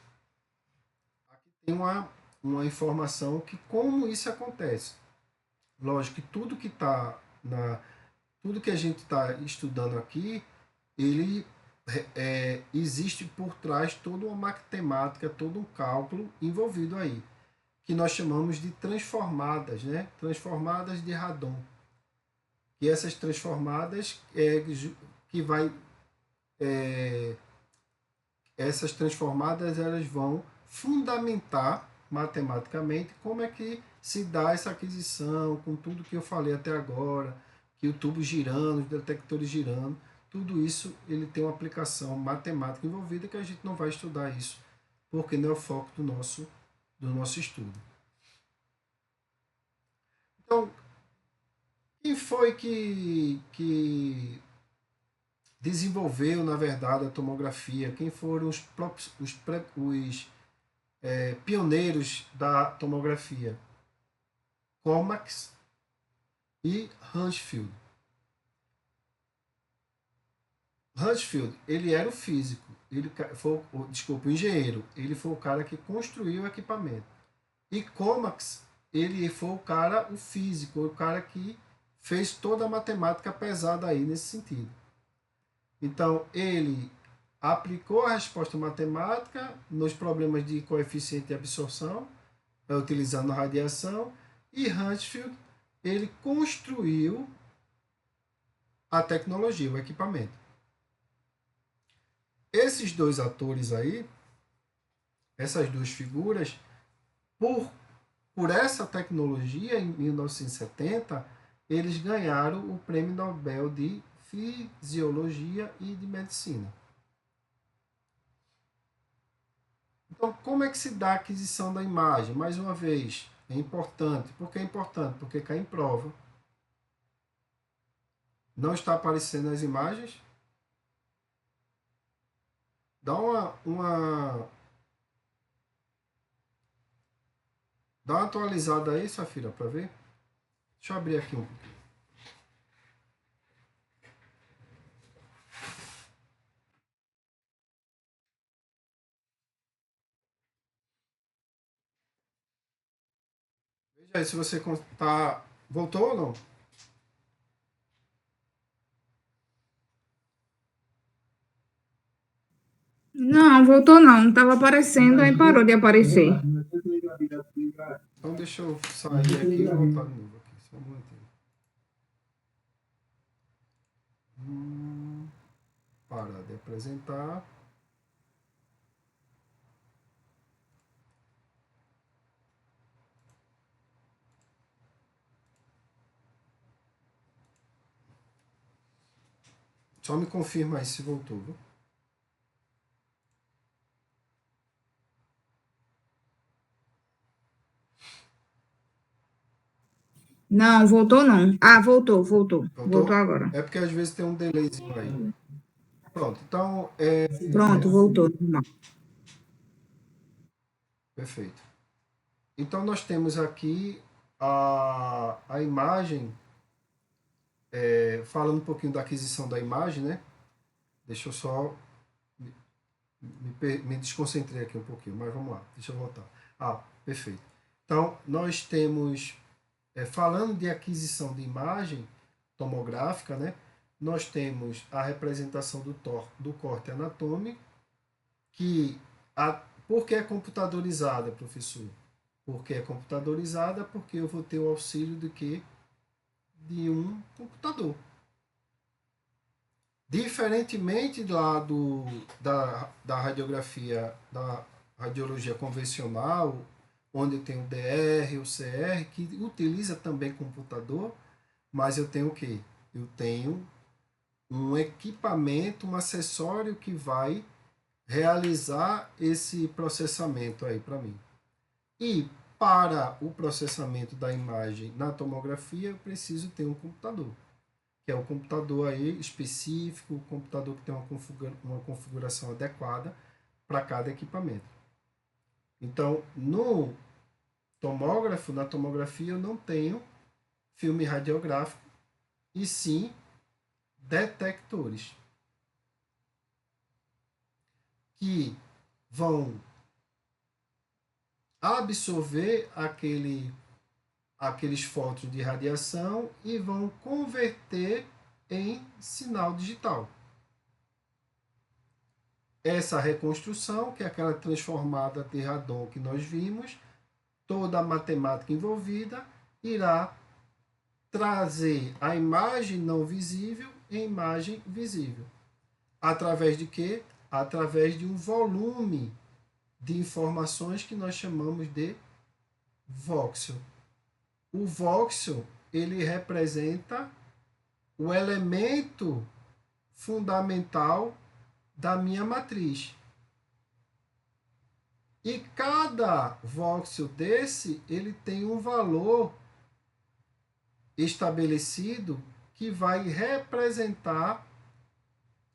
aqui tem uma informação que como isso acontece. Lógico que tudo que a gente está estudando aqui, ele existe por trás toda uma matemática, todo um cálculo envolvido aí, que nós chamamos de transformadas, né? Transformadas de Radon. E essas transformadas que vai essas transformadas elas vão fundamentar matematicamente como é que se dá essa aquisição, com tudo que eu falei até agora, que o tubo girando, os detectores girando, tudo isso ele tem uma aplicação matemática envolvida que a gente não vai estudar isso, porque não é o foco do nosso estudo. Então, quem foi que desenvolveu, na verdade, a tomografia? Quem foram os pioneiros da tomografia? Cormax e Hansfield. Hansfield, ele era o físico, desculpa, o engenheiro, ele foi o cara que construiu o equipamento. E Cormax, ele foi o físico, o cara que fez toda a matemática pesada aí nesse sentido. Então, ele aplicou a resposta matemática nos problemas de coeficiente de absorção, utilizando a radiação, e Hansfield, ele construiu a tecnologia, o equipamento. Esses dois atores aí, essas duas figuras, por essa tecnologia, em 1970, eles ganharam o Prêmio Nobel de Fisiologia e de Medicina. Então, como é que se dá a aquisição da imagem? Mais uma vez, é importante. Por que é importante? Porque cai em prova. Não está aparecendo as imagens? Dá dá uma atualizada aí, Safira, para ver. Deixa eu abrir aqui um. Veja aí se você tá. Voltou ou não? Não, voltou não. Estava aparecendo, aí parou de aparecer. Então deixa eu sair aqui e voltar de novo aqui. Só um momentinho. Parar de apresentar. Só me confirma aí se voltou, viu? Não, voltou não. Ah, voltou. Voltou Voltou? agora. É porque às vezes tem um delayzinho aí. Pronto, então, Pronto, voltou. Normal. perfeito. Então, nós temos aqui a imagem, falando um pouquinho da aquisição da imagem, né? Deixa eu só me desconcentrei aqui um pouquinho, mas vamos lá, deixa eu voltar. Perfeito. Então, nós temos, falando de aquisição de imagem tomográfica, né? Nós temos a representação do corte anatômico, que por que é computadorizada, professor? Porque é computadorizada porque eu vou ter o auxílio de quê? De um computador. Diferentemente lá da radiografia, da radiologia convencional, onde tem o DR, o CR, que utiliza também computador, mas eu tenho o quê? Eu tenho um equipamento, um acessório que vai realizar esse processamento aí para mim. E para o processamento da imagem na tomografia, eu preciso ter um computador, que é o computador aí específico, o computador que tem uma configuração adequada para cada equipamento. Então, no tomógrafo, na tomografia, eu não tenho filme radiográfico, e sim detectores que vão absorver aqueles fótons de radiação e vão converter em sinal digital. Essa reconstrução, que é aquela transformada de radon que nós vimos, toda a matemática envolvida, irá trazer a imagem não visível em imagem visível. Através de quê? Através de um volume de informações que nós chamamos de voxel. O voxel, ele representa o elemento fundamental da minha matriz. E cada voxel desse, ele tem um valor estabelecido que vai representar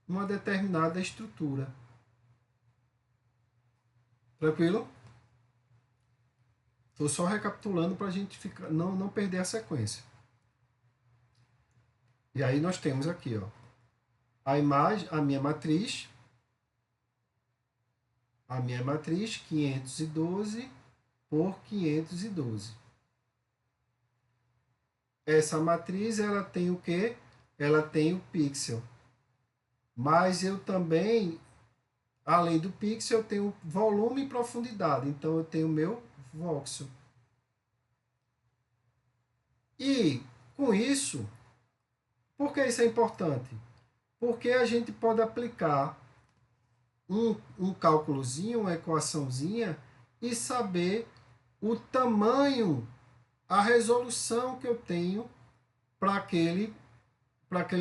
uma determinada estrutura. Tranquilo? Estou só recapitulando para a gente não perder a sequência. E aí nós temos aqui, ó, a imagem, a minha matriz 512 por 512. Essa matriz, ela tem o quê? Ela tem o pixel. Mas eu também, além do pixel, eu tenho volume e profundidade. Então, eu tenho o meu voxel. E, com isso, por que isso é importante? Porque a gente pode aplicar um cálculozinho, uma equaçãozinha, e saber o tamanho, a resolução que eu tenho para aquele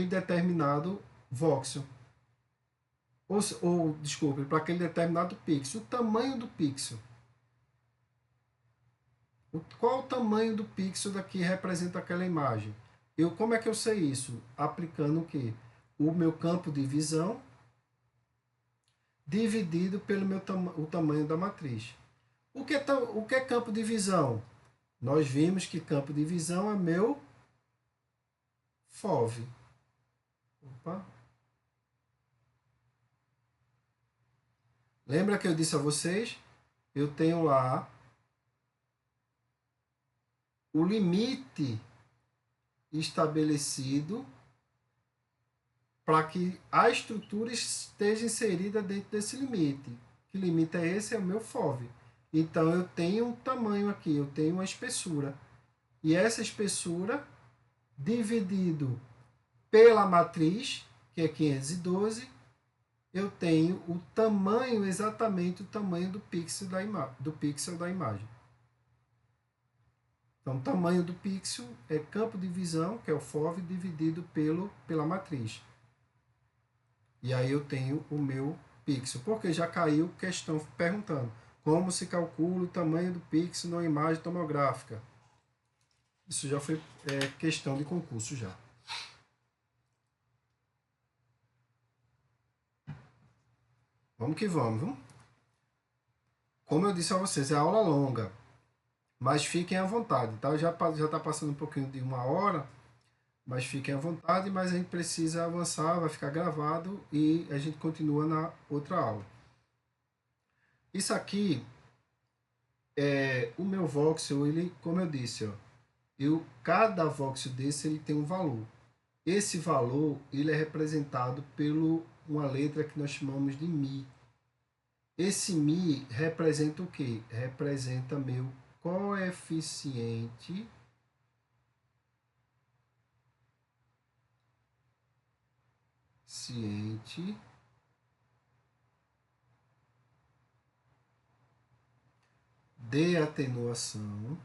determinado voxel. Desculpe, para aquele determinado pixel. O tamanho do pixel. Qual o tamanho do pixel daqui representa aquela imagem? Como é que eu sei isso? Aplicando o quê? O meu campo de visão dividido pelo o tamanho da matriz. O que é campo de visão? Nós vimos que campo de visão é meu FOV. Opa. Lembra que eu disse a vocês? Eu tenho lá o limite estabelecido para que a estrutura esteja inserida dentro desse limite. Que limite é esse? É o meu FOV. Então, eu tenho um tamanho aqui, eu tenho uma espessura. E essa espessura, dividido pela matriz, que é 512, eu tenho o tamanho, exatamente o tamanho do pixel da imagem. Então, o tamanho do pixel é campo de visão, que é o FOV, dividido pela matriz. E aí eu tenho o meu pixel. Porque já caiu questão perguntando como se calcula o tamanho do pixel numa imagem tomográfica. Isso já foi questão de concurso já. Vamos que vamos, viu? Como eu disse a vocês, é aula longa, mas fiquem à vontade, tá? Já está passando um pouquinho de 1 hora, mas fiquem à vontade, mas a gente precisa avançar, vai ficar gravado e a gente continua na outra aula. Isso aqui é o meu voxel, ele, como eu disse, ó, cada voxel desse ele tem um valor. Esse valor ele é representado por uma letra que nós chamamos de Mi. Esse Mi representa o quê? Representa meu coeficiente de atenuação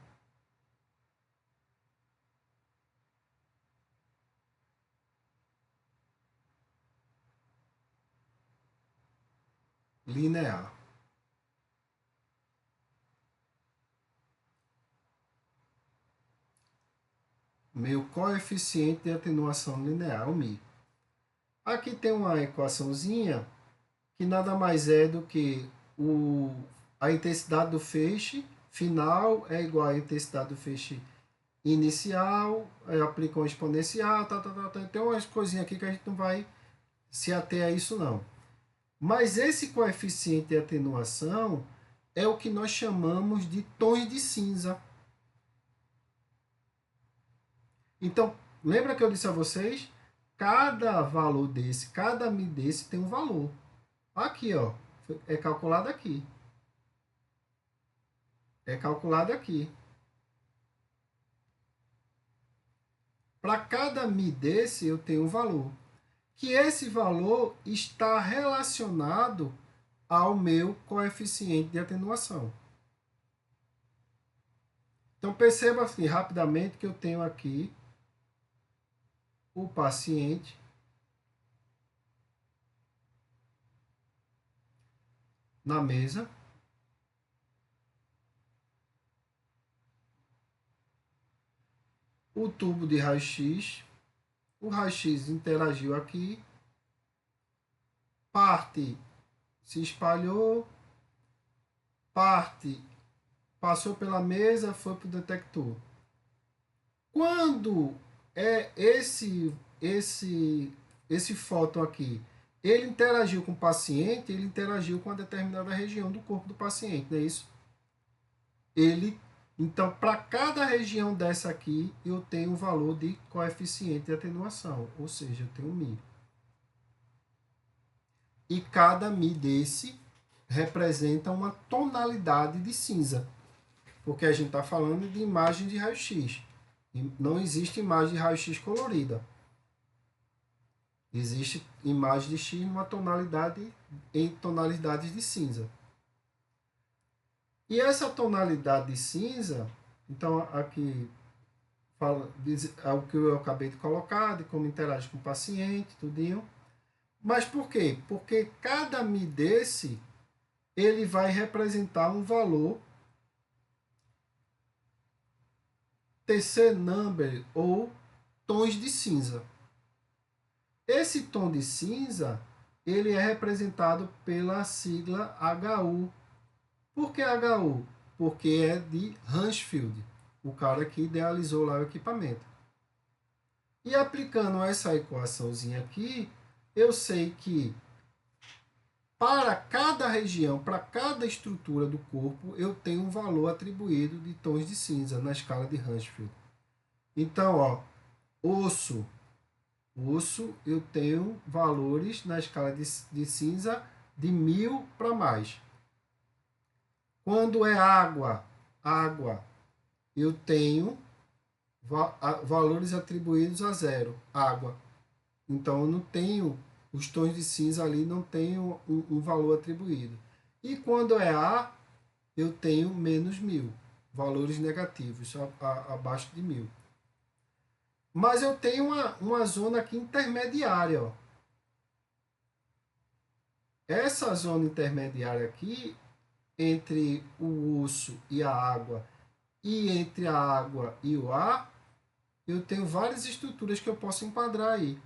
linear. Meu coeficiente de atenuação linear, o Mi. Aqui tem uma equaçãozinha que nada mais é do que a intensidade do feixe final é igual à intensidade do feixe inicial, aplica uma exponencial, tem umas coisinhas aqui que a gente não vai se ater a isso não. Mas esse coeficiente de atenuação é o que nós chamamos de tons de cinza. Então, lembra que eu disse a vocês? Cada valor desse, cada Mi desse tem um valor. Aqui, ó, é calculado aqui. É calculado aqui. Para cada Mi desse, eu tenho um valor. Que esse valor está relacionado ao meu coeficiente de atenuação. Então, perceba assim, rapidamente que eu tenho aqui o paciente na mesa. O tubo de raio-x. O raio-x interagiu aqui. Parte se espalhou. Parte passou pela mesa, foi para o detector. Quando é esse fóton aqui, ele interagiu com o paciente, ele interagiu com uma determinada região do corpo do paciente, não é isso? Então, para cada região dessa aqui, eu tenho um valor de coeficiente de atenuação, ou seja, eu tenho Mi. E cada Mi desse representa uma tonalidade de cinza, porque a gente está falando de imagem de raio-x. Não existe imagem de raio-x colorida. Existe imagem de X numa tonalidade em tonalidades de cinza. E essa tonalidade de cinza, então aqui fala o que eu acabei de colocar, de como interage com o paciente, tudinho. Mas por quê? Porque cada Mi desse, ele vai representar um valor TC number ou tons de cinza. Esse tom de cinza, ele é representado pela sigla HU. Por que HU? Porque é de Hansfield, o cara que idealizou lá o equipamento. E aplicando essa equaçãozinha aqui, eu sei que para cada região, para cada estrutura do corpo, eu tenho um valor atribuído de tons de cinza na escala de Hansfield. Então, ó, osso, eu tenho valores na escala de cinza de 1000 para mais. Quando é água, eu tenho valores atribuídos a 0, água. Então, eu não tenho, os tons de cinza ali não tenho um valor atribuído. E quando é ar, eu tenho menos 1000, valores negativos, abaixo de 1000. Mas eu tenho uma zona aqui intermediária, ó. Essa zona intermediária aqui, entre o osso e a água, e entre a água e o ar, eu tenho várias estruturas que eu posso enquadrar aí.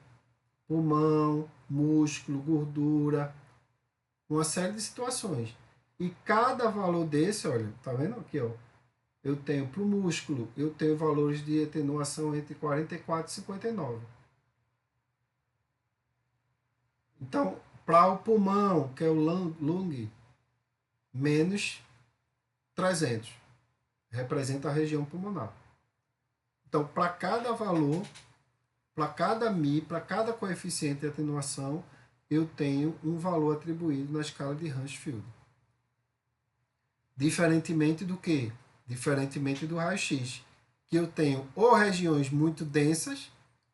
Pulmão, músculo, gordura. uma série de situações. E cada valor desse, olha, tá vendo aqui, ó? Eu tenho para o músculo, eu tenho valores de atenuação entre 44 e 59. Então, para o pulmão, que é o lung, menos 300, representa a região pulmonar. Então, para cada valor, para cada Mi, para cada coeficiente de atenuação, eu tenho um valor atribuído na escala de Hounsfield. Diferentemente do que? Diferentemente do raio-x, que eu tenho ou regiões muito densas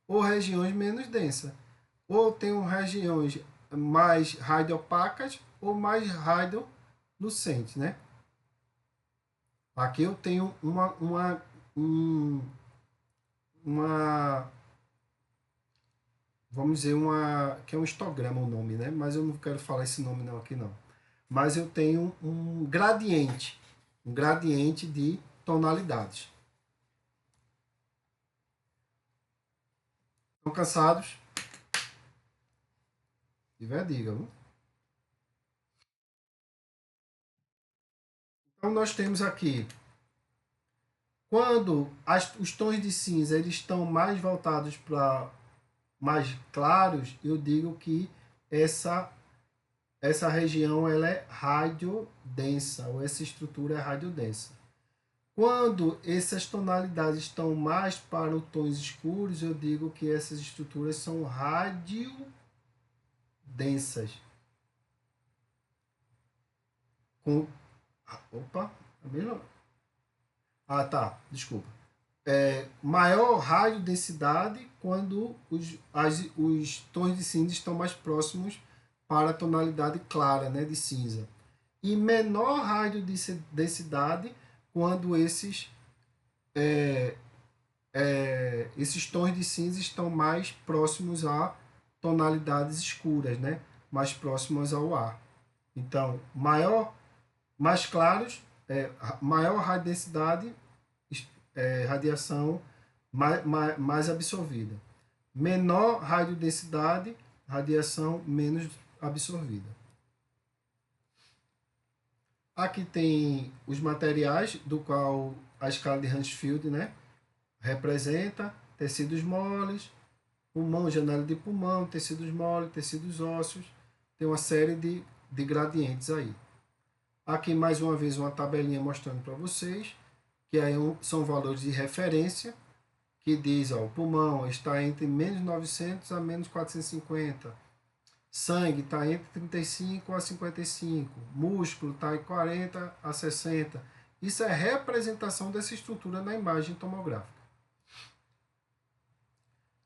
ou regiões menos densas. Ou tenho regiões mais radioopacas ou mais radiolucentes, né? Aqui eu tenho uma vamos dizer, que é um histograma o nome, né? Mas eu não quero falar esse nome não aqui não. Mas eu tenho um gradiente de tonalidades. Estão cansados? Se tiver, diga. Viu? Então nós temos aqui, quando os tons de cinza eles estão mais voltados para mais claros, eu digo que essa região ela é radiodensa, ou essa estrutura é radiodensa. Quando essas tonalidades estão mais para os tons escuros, eu digo que essas estruturas são radiodensas. Opa, é mesmo? Ah, tá, desculpa. Maior radiodensidade quando os tons de cinza estão mais próximos para a tonalidade clara, né, de cinza. E menor radiodensidade quando esses tons de cinza estão mais próximos a tonalidades escuras, né, mais próximos ao ar. Então, mais claros, maior radiodensidade, radiação mais absorvida. Menor radiodensidade, radiação menos absorvida. Aqui tem os materiais do qual a escala de Hounsfield, né, representa tecidos moles, pulmão, janela de pulmão, tecidos moles, tecidos ósseos. Tem uma série de gradientes aí. Aqui mais uma vez uma tabelinha mostrando para vocês que aí são valores de referência, que diz, ó, o pulmão está entre menos 900 a menos 450, sangue está entre 35 a 55, músculo está em 40 a 60. Isso é representação dessa estrutura na imagem tomográfica.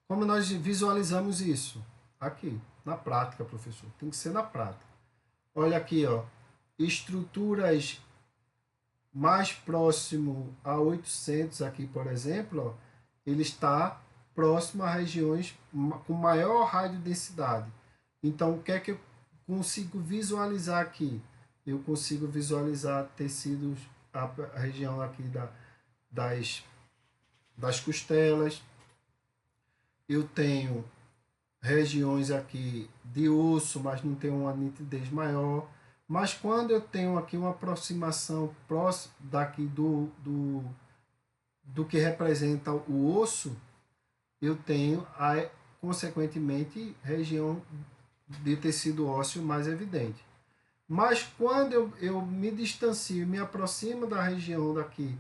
Como nós visualizamos isso? Aqui, na prática, professor. Tem que ser na prática. Olha aqui, ó, estruturas mais próximo a 800 aqui, por exemplo, ó, ele está próximo a regiões com maior radiodensidade. Então, o que é que eu consigo visualizar aqui? Eu consigo visualizar tecidos, a região aqui das costelas. Eu tenho regiões aqui de osso, mas não tem uma nitidez maior. Mas quando eu tenho aqui uma aproximação próxima daqui do que representa o osso, eu tenho, consequentemente, região de tecido ósseo mais evidente. Mas quando eu me distancio, me aproximo da região daqui,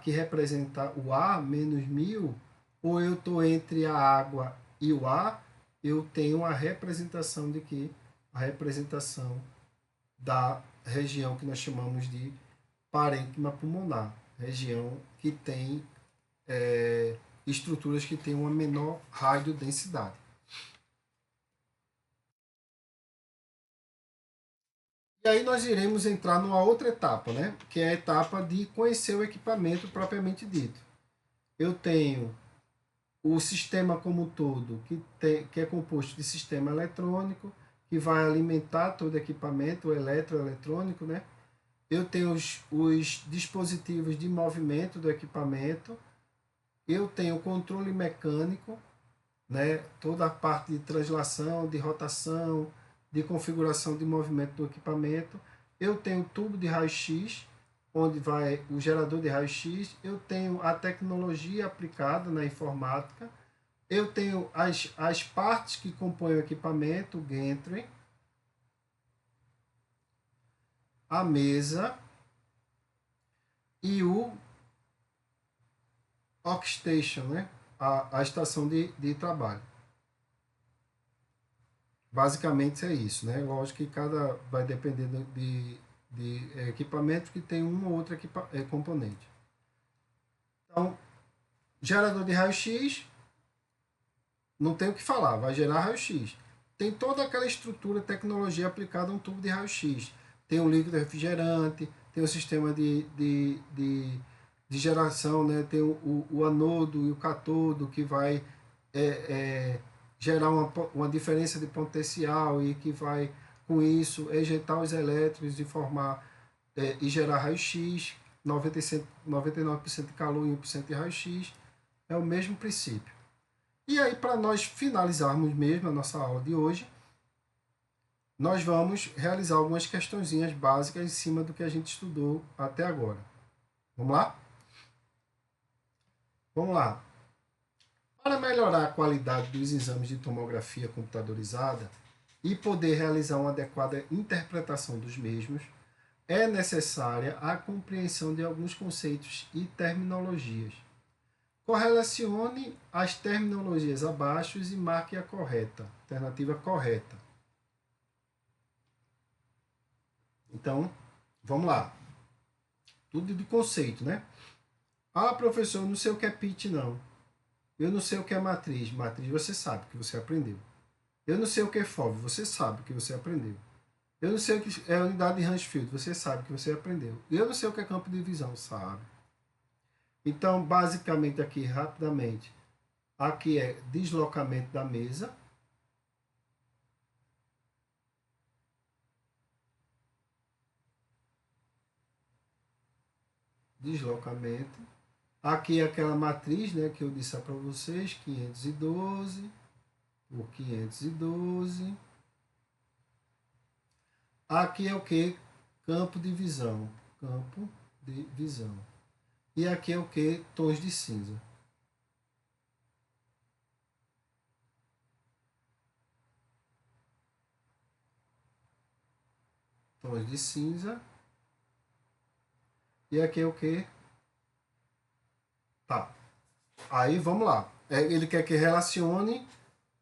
que representa o ar, menos 1000, ou eu estou entre a água e o ar, eu tenho a representação de que? A representação da região que nós chamamos de parênquima pulmonar, região que tem estruturas que têm uma menor radiodensidade. E aí nós iremos entrar numa outra etapa, né? Que é a etapa de conhecer o equipamento propriamente dito. Eu tenho o sistema como um todo, que é composto de sistema eletrônico, que vai alimentar todo o equipamento, o eletroeletrônico, né? Eu tenho os dispositivos de movimento do equipamento, eu tenho o controle mecânico, né? Toda a parte de translação, de rotação, de configuração de movimento do equipamento. Eu tenho o tubo de raio-x, onde vai o gerador de raio-x. Eu tenho a tecnologia aplicada na informática. Eu tenho as partes que compõem o equipamento, o gantry, a mesa e o workstation, né? A estação de trabalho. Basicamente é isso, né? Lógico que cada vai depender de equipamentos que tem um ou outro componente. Então, gerador de raio-x, não tem o que falar, vai gerar raio-x. Tem toda aquela estrutura, tecnologia aplicada a um tubo de raio-x. Tem um líquido refrigerante, tem um sistema de geração, né? Tem o anodo e o catodo que vai gerar uma diferença de potencial e que vai, com isso, ejetar os elétrons e formar e gerar raio-x, 99% de calor e 1% de raio-x. É o mesmo princípio. E aí, para nós finalizarmos mesmo a nossa aula de hoje, nós vamos realizar algumas questõezinhas básicas em cima do que a gente estudou até agora. Vamos lá? Vamos lá. Para melhorar a qualidade dos exames de tomografia computadorizada e poder realizar uma adequada interpretação dos mesmos, é necessária a compreensão de alguns conceitos e terminologias. Correlacione as terminologias abaixo e marque a correta, alternativa correta. Então, vamos lá. Tudo de conceito, né? Ah, professor, eu não sei o que é pitch, não. Eu não sei o que é matriz. Matriz você sabe que você aprendeu. Eu não sei o que é FOV. Você sabe que você aprendeu. Eu não sei o que é unidade de Hansfield. Você sabe que você aprendeu. Eu não sei o que é campo de divisão. Sabe. Então, basicamente aqui, rapidamente, aqui é deslocamento da mesa. Deslocamento. Aqui é aquela matriz, né, que eu disse para vocês, 512 por 512. Aqui é o que? Campo de visão. Campo de visão. E aqui é o que? Tons de cinza. Tons de cinza. E aqui é o que? Tá. Aí vamos lá. Ele quer que relacione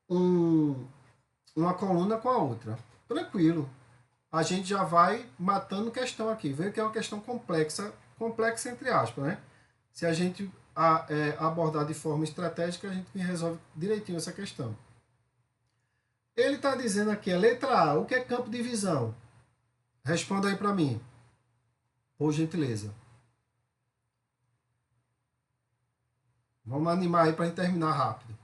uma coluna com a outra. Tranquilo. A gente já vai matando questão aqui. Vê que é uma questão complexa entre aspas, né? Se a gente abordar de forma estratégica, a gente resolve direitinho essa questão. Ele está dizendo aqui, a letra A, o que é campo de visão? Responda aí para mim, por gentileza. Vamos animar aí para a gente terminar rápido.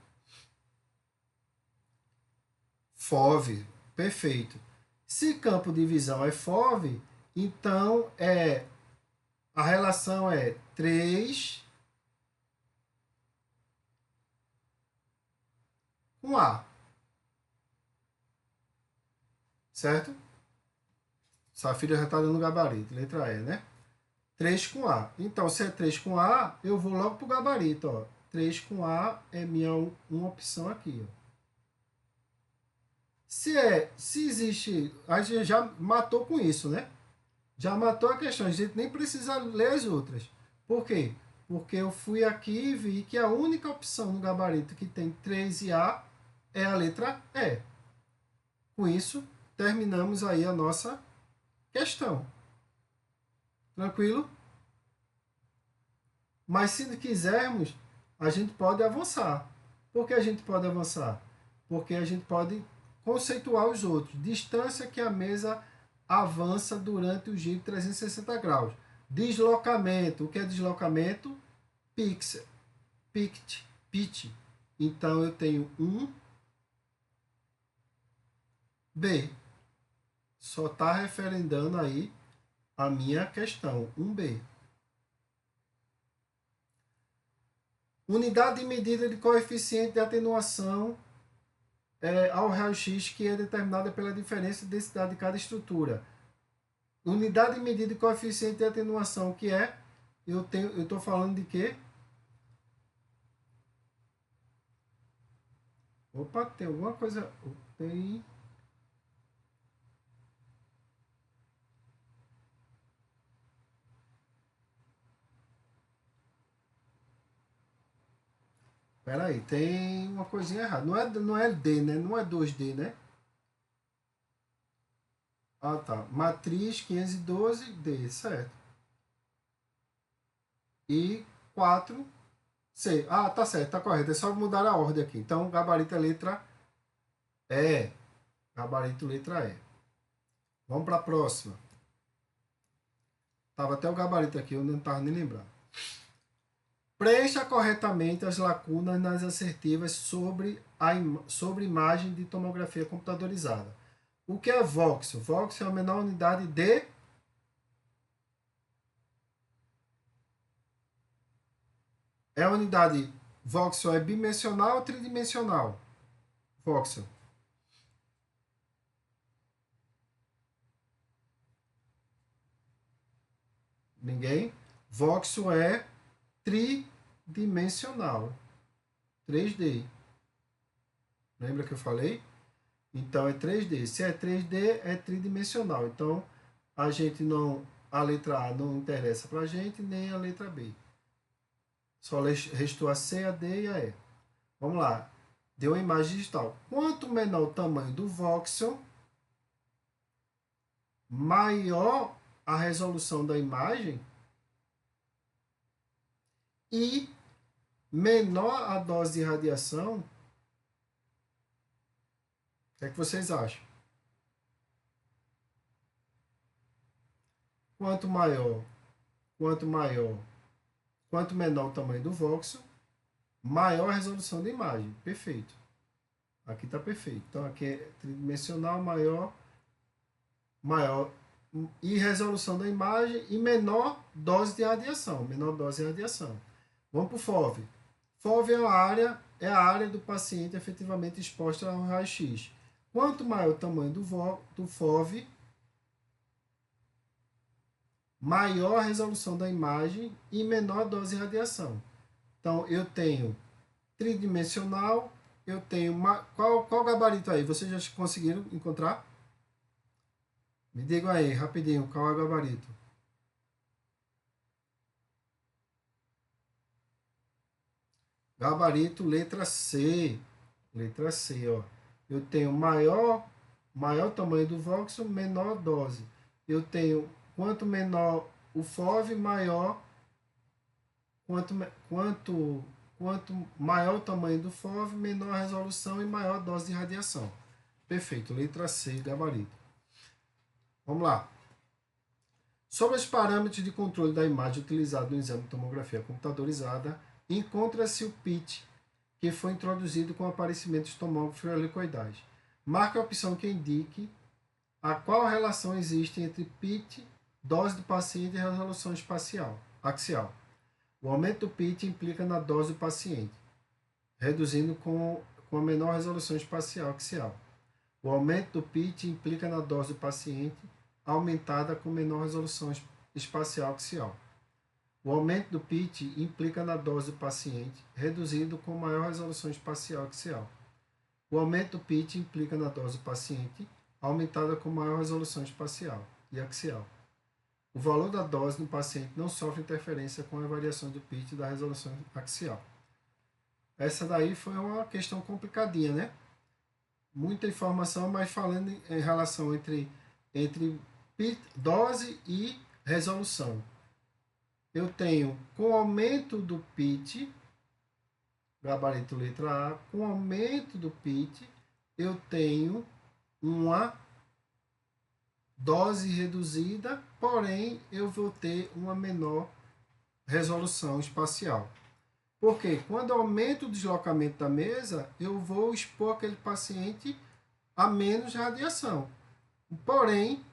FOV, perfeito. Se campo de visão é FOV, então a relação é 3 com A. Certo? Safira já está dando gabarito, letra E, né? 3 com A. Então, se é 3 com A, eu vou logo para o gabarito. Ó. 3 com A é minha uma opção aqui. Ó. Se existe... A gente já matou com isso, né? Já matou a questão. A gente nem precisa ler as outras. Por quê? Porque eu fui aqui e vi que a única opção no gabarito que tem 3 e A é a letra E. Com isso, terminamos aí a nossa questão. Tranquilo? Mas se quisermos, a gente pode avançar. Por que a gente pode avançar? Porque a gente pode conceituar os outros. Distância que a mesa avança durante o giro de 360 graus. Deslocamento. O que é deslocamento? Pitch. Então, eu tenho 1B. Só está referendando aí a minha questão. 1B. Unidade de medida de coeficiente de atenuação ao raio-x, que é determinada pela diferença de densidade de cada estrutura. Unidade de medida de coeficiente de atenuação, que é, eu estou falando de quê? Opa, tem alguma coisa... Tem... Espera aí, tem uma coisinha errada. Não é D, né? Não é 2D, né? Ah, tá. Matriz 512D, certo. E 4C. Ah, tá certo, tá correto. É só mudar a ordem aqui. Então, gabarito é letra E. Gabarito letra E. Vamos para a próxima. Tava até o gabarito aqui, eu não estava nem lembrando. Preencha corretamente as lacunas nas assertivas sobre imagem de tomografia computadorizada. O que é voxel? Voxel é a menor unidade de... É a unidade... Voxel é bidimensional ou tridimensional? Voxel. Ninguém? Voxel é tridimensional. 3D. Lembra que eu falei? Então é 3D. Se é 3D, é tridimensional. Então a gente não... A letra A não interessa para a gente, nem a letra B. Só restou a C, a D e a E. Vamos lá. Deu uma imagem digital. Quanto menor o tamanho do voxel, maior a resolução da imagem e menor a dose de radiação. O que é que vocês acham? Quanto menor o tamanho do voxel, maior a resolução da imagem. Perfeito. Aqui está perfeito. Então aqui é tridimensional, maior e resolução da imagem e menor dose de radiação. Vamos para o FOV. FOV é a área do paciente efetivamente exposta ao raio-x. Quanto maior o tamanho do FOV, maior a resolução da imagem e menor a dose de radiação. Então, eu tenho tridimensional, eu tenho... Qual gabarito aí? Vocês já conseguiram encontrar? Me digam aí, rapidinho, qual é o gabarito? Gabarito, letra C. Letra C, ó. Eu tenho maior tamanho do voxel, menor dose. Eu tenho, quanto menor o FOV, maior... Quanto maior o tamanho do FOV, menor a resolução e maior a dose de radiação. Perfeito, letra C, gabarito. Vamos lá. Sobre os parâmetros de controle da imagem utilizado no exame de tomografia computadorizada, encontra-se o PIT, que foi introduzido com o aparecimento dos tomógrafos helicoidais. Marque a opção que indique a qual relação existe entre PIT, dose do paciente e resolução axial. O aumento do PIT implica na dose do paciente, reduzindo com a menor resolução espacial axial. O aumento do PIT implica na dose do paciente, aumentada com menor resolução espacial axial. O aumento do PIT implica na dose do paciente, reduzido com maior resolução espacial axial. O aumento do PIT implica na dose do paciente, aumentada com maior resolução espacial e axial. O valor da dose no paciente não sofre interferência com a variação do PIT e da resolução axial. Essa daí foi uma questão complicadinha, né? Muita informação, mas falando em relação entre PIT, dose e resolução. Eu tenho, com aumento do PIT, gabarito letra A, com aumento do PIT, eu tenho uma dose reduzida, porém eu vou ter uma menor resolução espacial. Porque quando eu aumento o deslocamento da mesa, eu vou expor aquele paciente a menos radiação. Porém,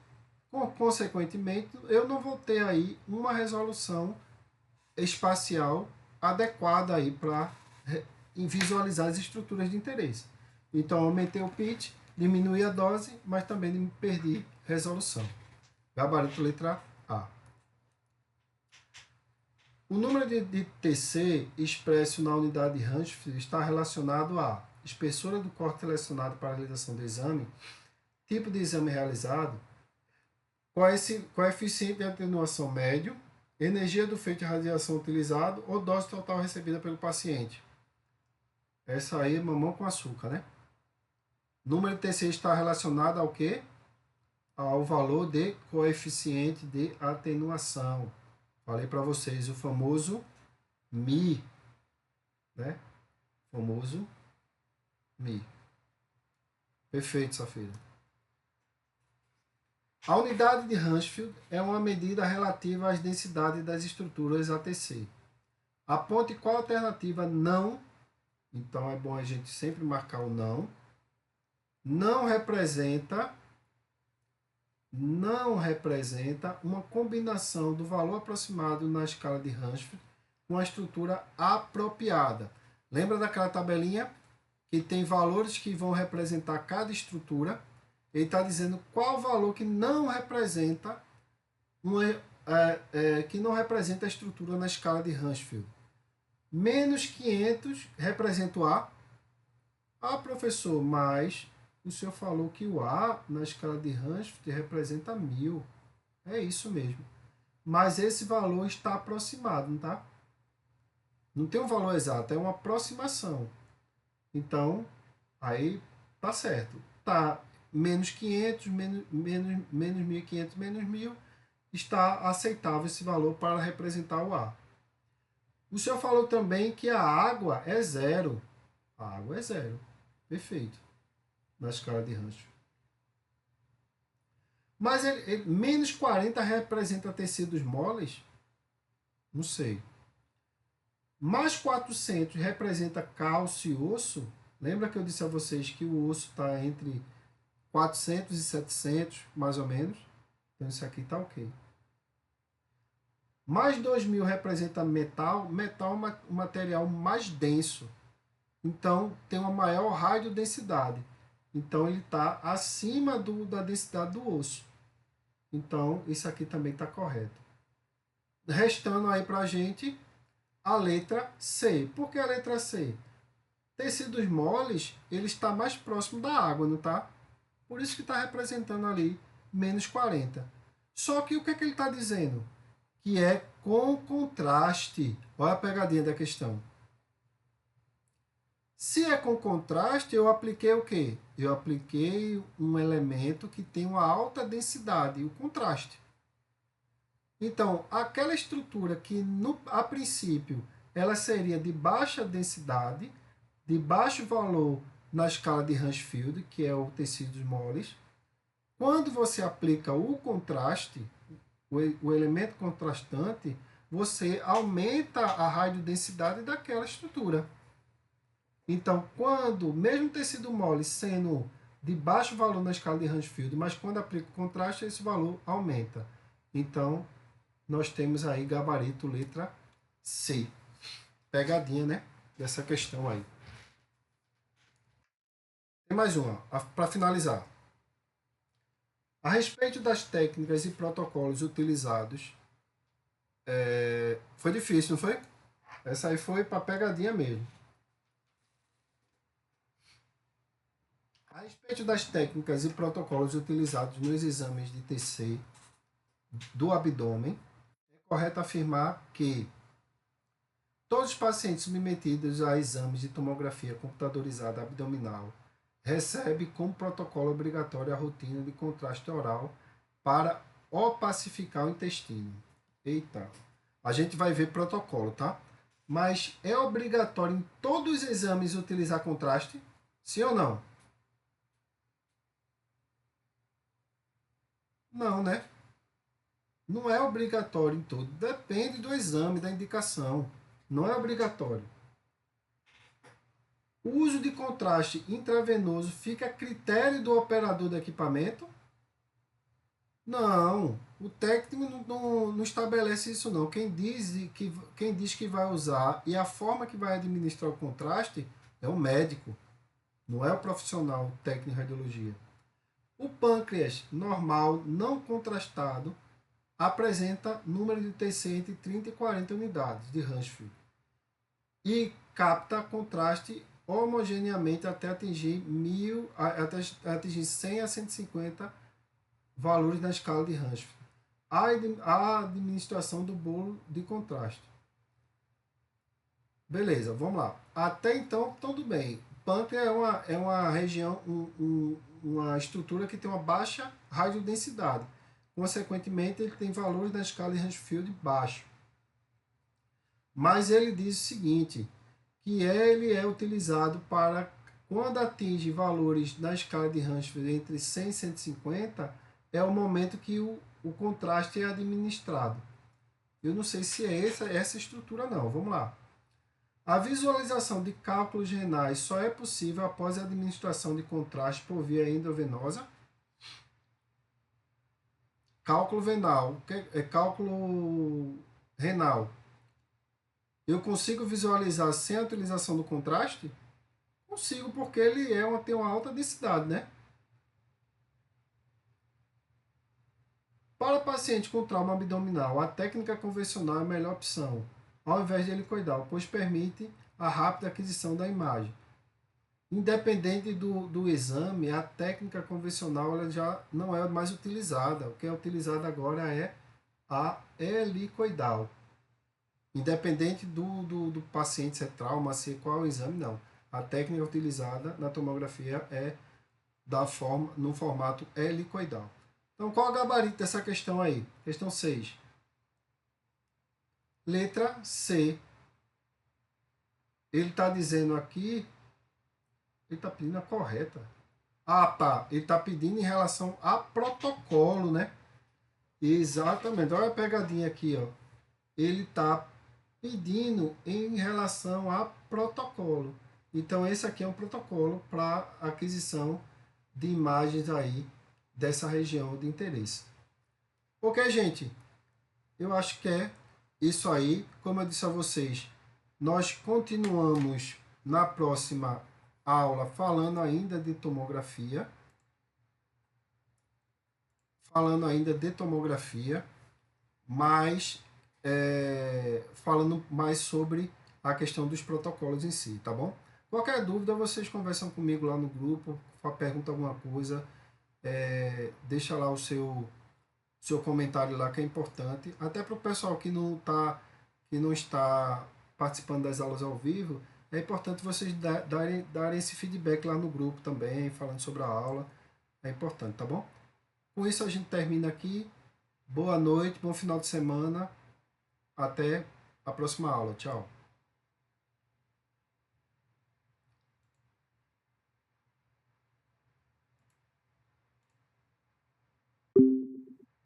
consequentemente, eu não vou ter aí uma resolução espacial adequada aí para visualizar as estruturas de interesse. Então, aumentei o pitch, diminui a dose, mas também perdi resolução. Gabarito letra A. O número de TC expresso na unidade de Hounsfield está relacionado à espessura do corte selecionado para a realização do exame, tipo de exame realizado, coeficiente de atenuação médio, energia do feito de radiação utilizado ou dose total recebida pelo paciente. Essa aí é mamão com açúcar, né? Número de TC está relacionado ao quê? Ao valor de coeficiente de atenuação. Falei para vocês o famoso Mi, né? Famoso Mi. Perfeito, Safira. A unidade de Hounsfield é uma medida relativa às densidades das estruturas ATC. Aponte qual alternativa não, então é bom a gente sempre marcar o não representa uma combinação do valor aproximado na escala de Hounsfield com a estrutura apropriada. Lembra daquela tabelinha que tem valores que vão representar cada estrutura? Ele está dizendo qual valor que não representa a estrutura na escala de Hounsfield. Menos 500 representa o A. Ah, professor, mas o senhor falou que o A na escala de Hounsfield representa 1000. É isso mesmo. Mas esse valor está aproximado, não tá? Não tem um valor exato, é uma aproximação. Então, aí tá certo. Tá menos 500, menos 1.500, menos 1000, está aceitável esse valor para representar o A. O senhor falou também que a água é zero. A água é zero. Perfeito. Na escala de Hounsfield. Mas menos 40 representa tecidos moles? Não sei. Mais 400 representa cálcio e osso? Lembra que eu disse a vocês que o osso está entre 400 e 700, mais ou menos? Então isso aqui está ok. Mais 2000 representa metal. Metal é um material mais denso. Então tem uma maior radiodensidade. Então ele está acima da densidade do osso. Então isso aqui também está correto. Restando aí para a gente a letra C. Por que a letra C? Tecidos moles, ele está mais próximo da água, não está? Por isso que está representando ali menos 40. Só que o que é que ele está dizendo? Que é com contraste. Olha a pegadinha da questão. Se é com contraste, eu apliquei o quê? Eu apliquei um elemento que tem uma alta densidade, o contraste. Então, aquela estrutura que, a princípio, ela seria de baixa densidade, de baixo valor na escala de Hounsfield, que é o tecidos moles, quando você aplica o contraste, o elemento contrastante, você aumenta a radiodensidade daquela estrutura. Então, quando, mesmo tecido mole sendo de baixo valor na escala de Hounsfield, mas quando aplica o contraste, esse valor aumenta. Então, nós temos aí gabarito letra C. Pegadinha, né? Dessa questão aí. Tem mais uma, para finalizar. A respeito das técnicas e protocolos utilizados, foi difícil, não foi? Essa aí foi para pegadinha mesmo. A respeito das técnicas e protocolos utilizados nos exames de TC do abdômen, é correto afirmar que todos os pacientes submetidos a exames de tomografia computadorizada abdominal recebem como protocolo obrigatório a rotina de contraste oral para opacificar o intestino. Eita, a gente vai ver protocolo, tá? Mas é obrigatório em todos os exames utilizar contraste? Sim ou não? Não, né? Não é obrigatório em todo. Depende do exame, da indicação. Não é obrigatório. O uso de contraste intravenoso fica a critério do operador do equipamento? Não. O técnico não estabelece isso, não. Quem diz que vai usar e a forma que vai administrar o contraste é o médico. não é o profissional técnico em radiologia. O pâncreas normal, não contrastado, apresenta número de TC entre 30 e 40 unidades de Hounsfield e capta contraste homogeneamente até atingir 100 a 150 valores na escala de Hounsfield. A administração do bolo de contraste. Beleza, vamos lá. Até então, tudo bem. Pâncreas é uma região, uma estrutura que tem uma baixa radiodensidade. Consequentemente, ele tem valores na escala de Hounsfield baixo. Mas ele diz o seguinte, que ele é utilizado para, quando atinge valores na escala de Hounsfield entre 100 e 150, é o momento que o contraste é administrado. Eu não sei se é essa estrutura não. Vamos lá. A visualização de cálculos renais só é possível após a administração de contraste por via endovenosa. Cálculo venal, cálculo renal. Eu consigo visualizar sem a utilização do contraste? Consigo, porque ele tem uma alta densidade, né? Para paciente com trauma abdominal, a técnica convencional é a melhor opção, ao invés de helicoidal, pois permite a rápida aquisição da imagem. Independente do exame, a técnica convencional ela já não é mais utilizada. O que é utilizado agora é a helicoidal. Independente do paciente se é trauma, se qual é o exame, não. A técnica utilizada na tomografia é no formato helicoidal. Então, qual é o gabarito dessa questão aí? Questão 6. Letra C. Ele está dizendo aqui, ele está pedindo a correta. Ah, tá. Ele está pedindo em relação a protocolo, né? Exatamente. Olha a pegadinha aqui, ó. Ele está pedindo em relação a protocolo. Então, esse aqui é um protocolo para aquisição de imagens aí dessa região de interesse. Ok, gente? Eu acho que é isso aí. Como eu disse a vocês, nós continuamos na próxima aula falando ainda de tomografia. Mas falando mais sobre a questão dos protocolos em si, tá bom? Qualquer dúvida, vocês conversam comigo lá no grupo, pergunta alguma coisa, deixa lá o seu comentário lá, que é importante, até para o pessoal que não está participando das aulas ao vivo, é importante vocês darem esse feedback lá no grupo também, falando sobre a aula, é importante, tá bom? Com isso a gente termina aqui. Boa noite, bom final de semana. Até a próxima aula. Tchau.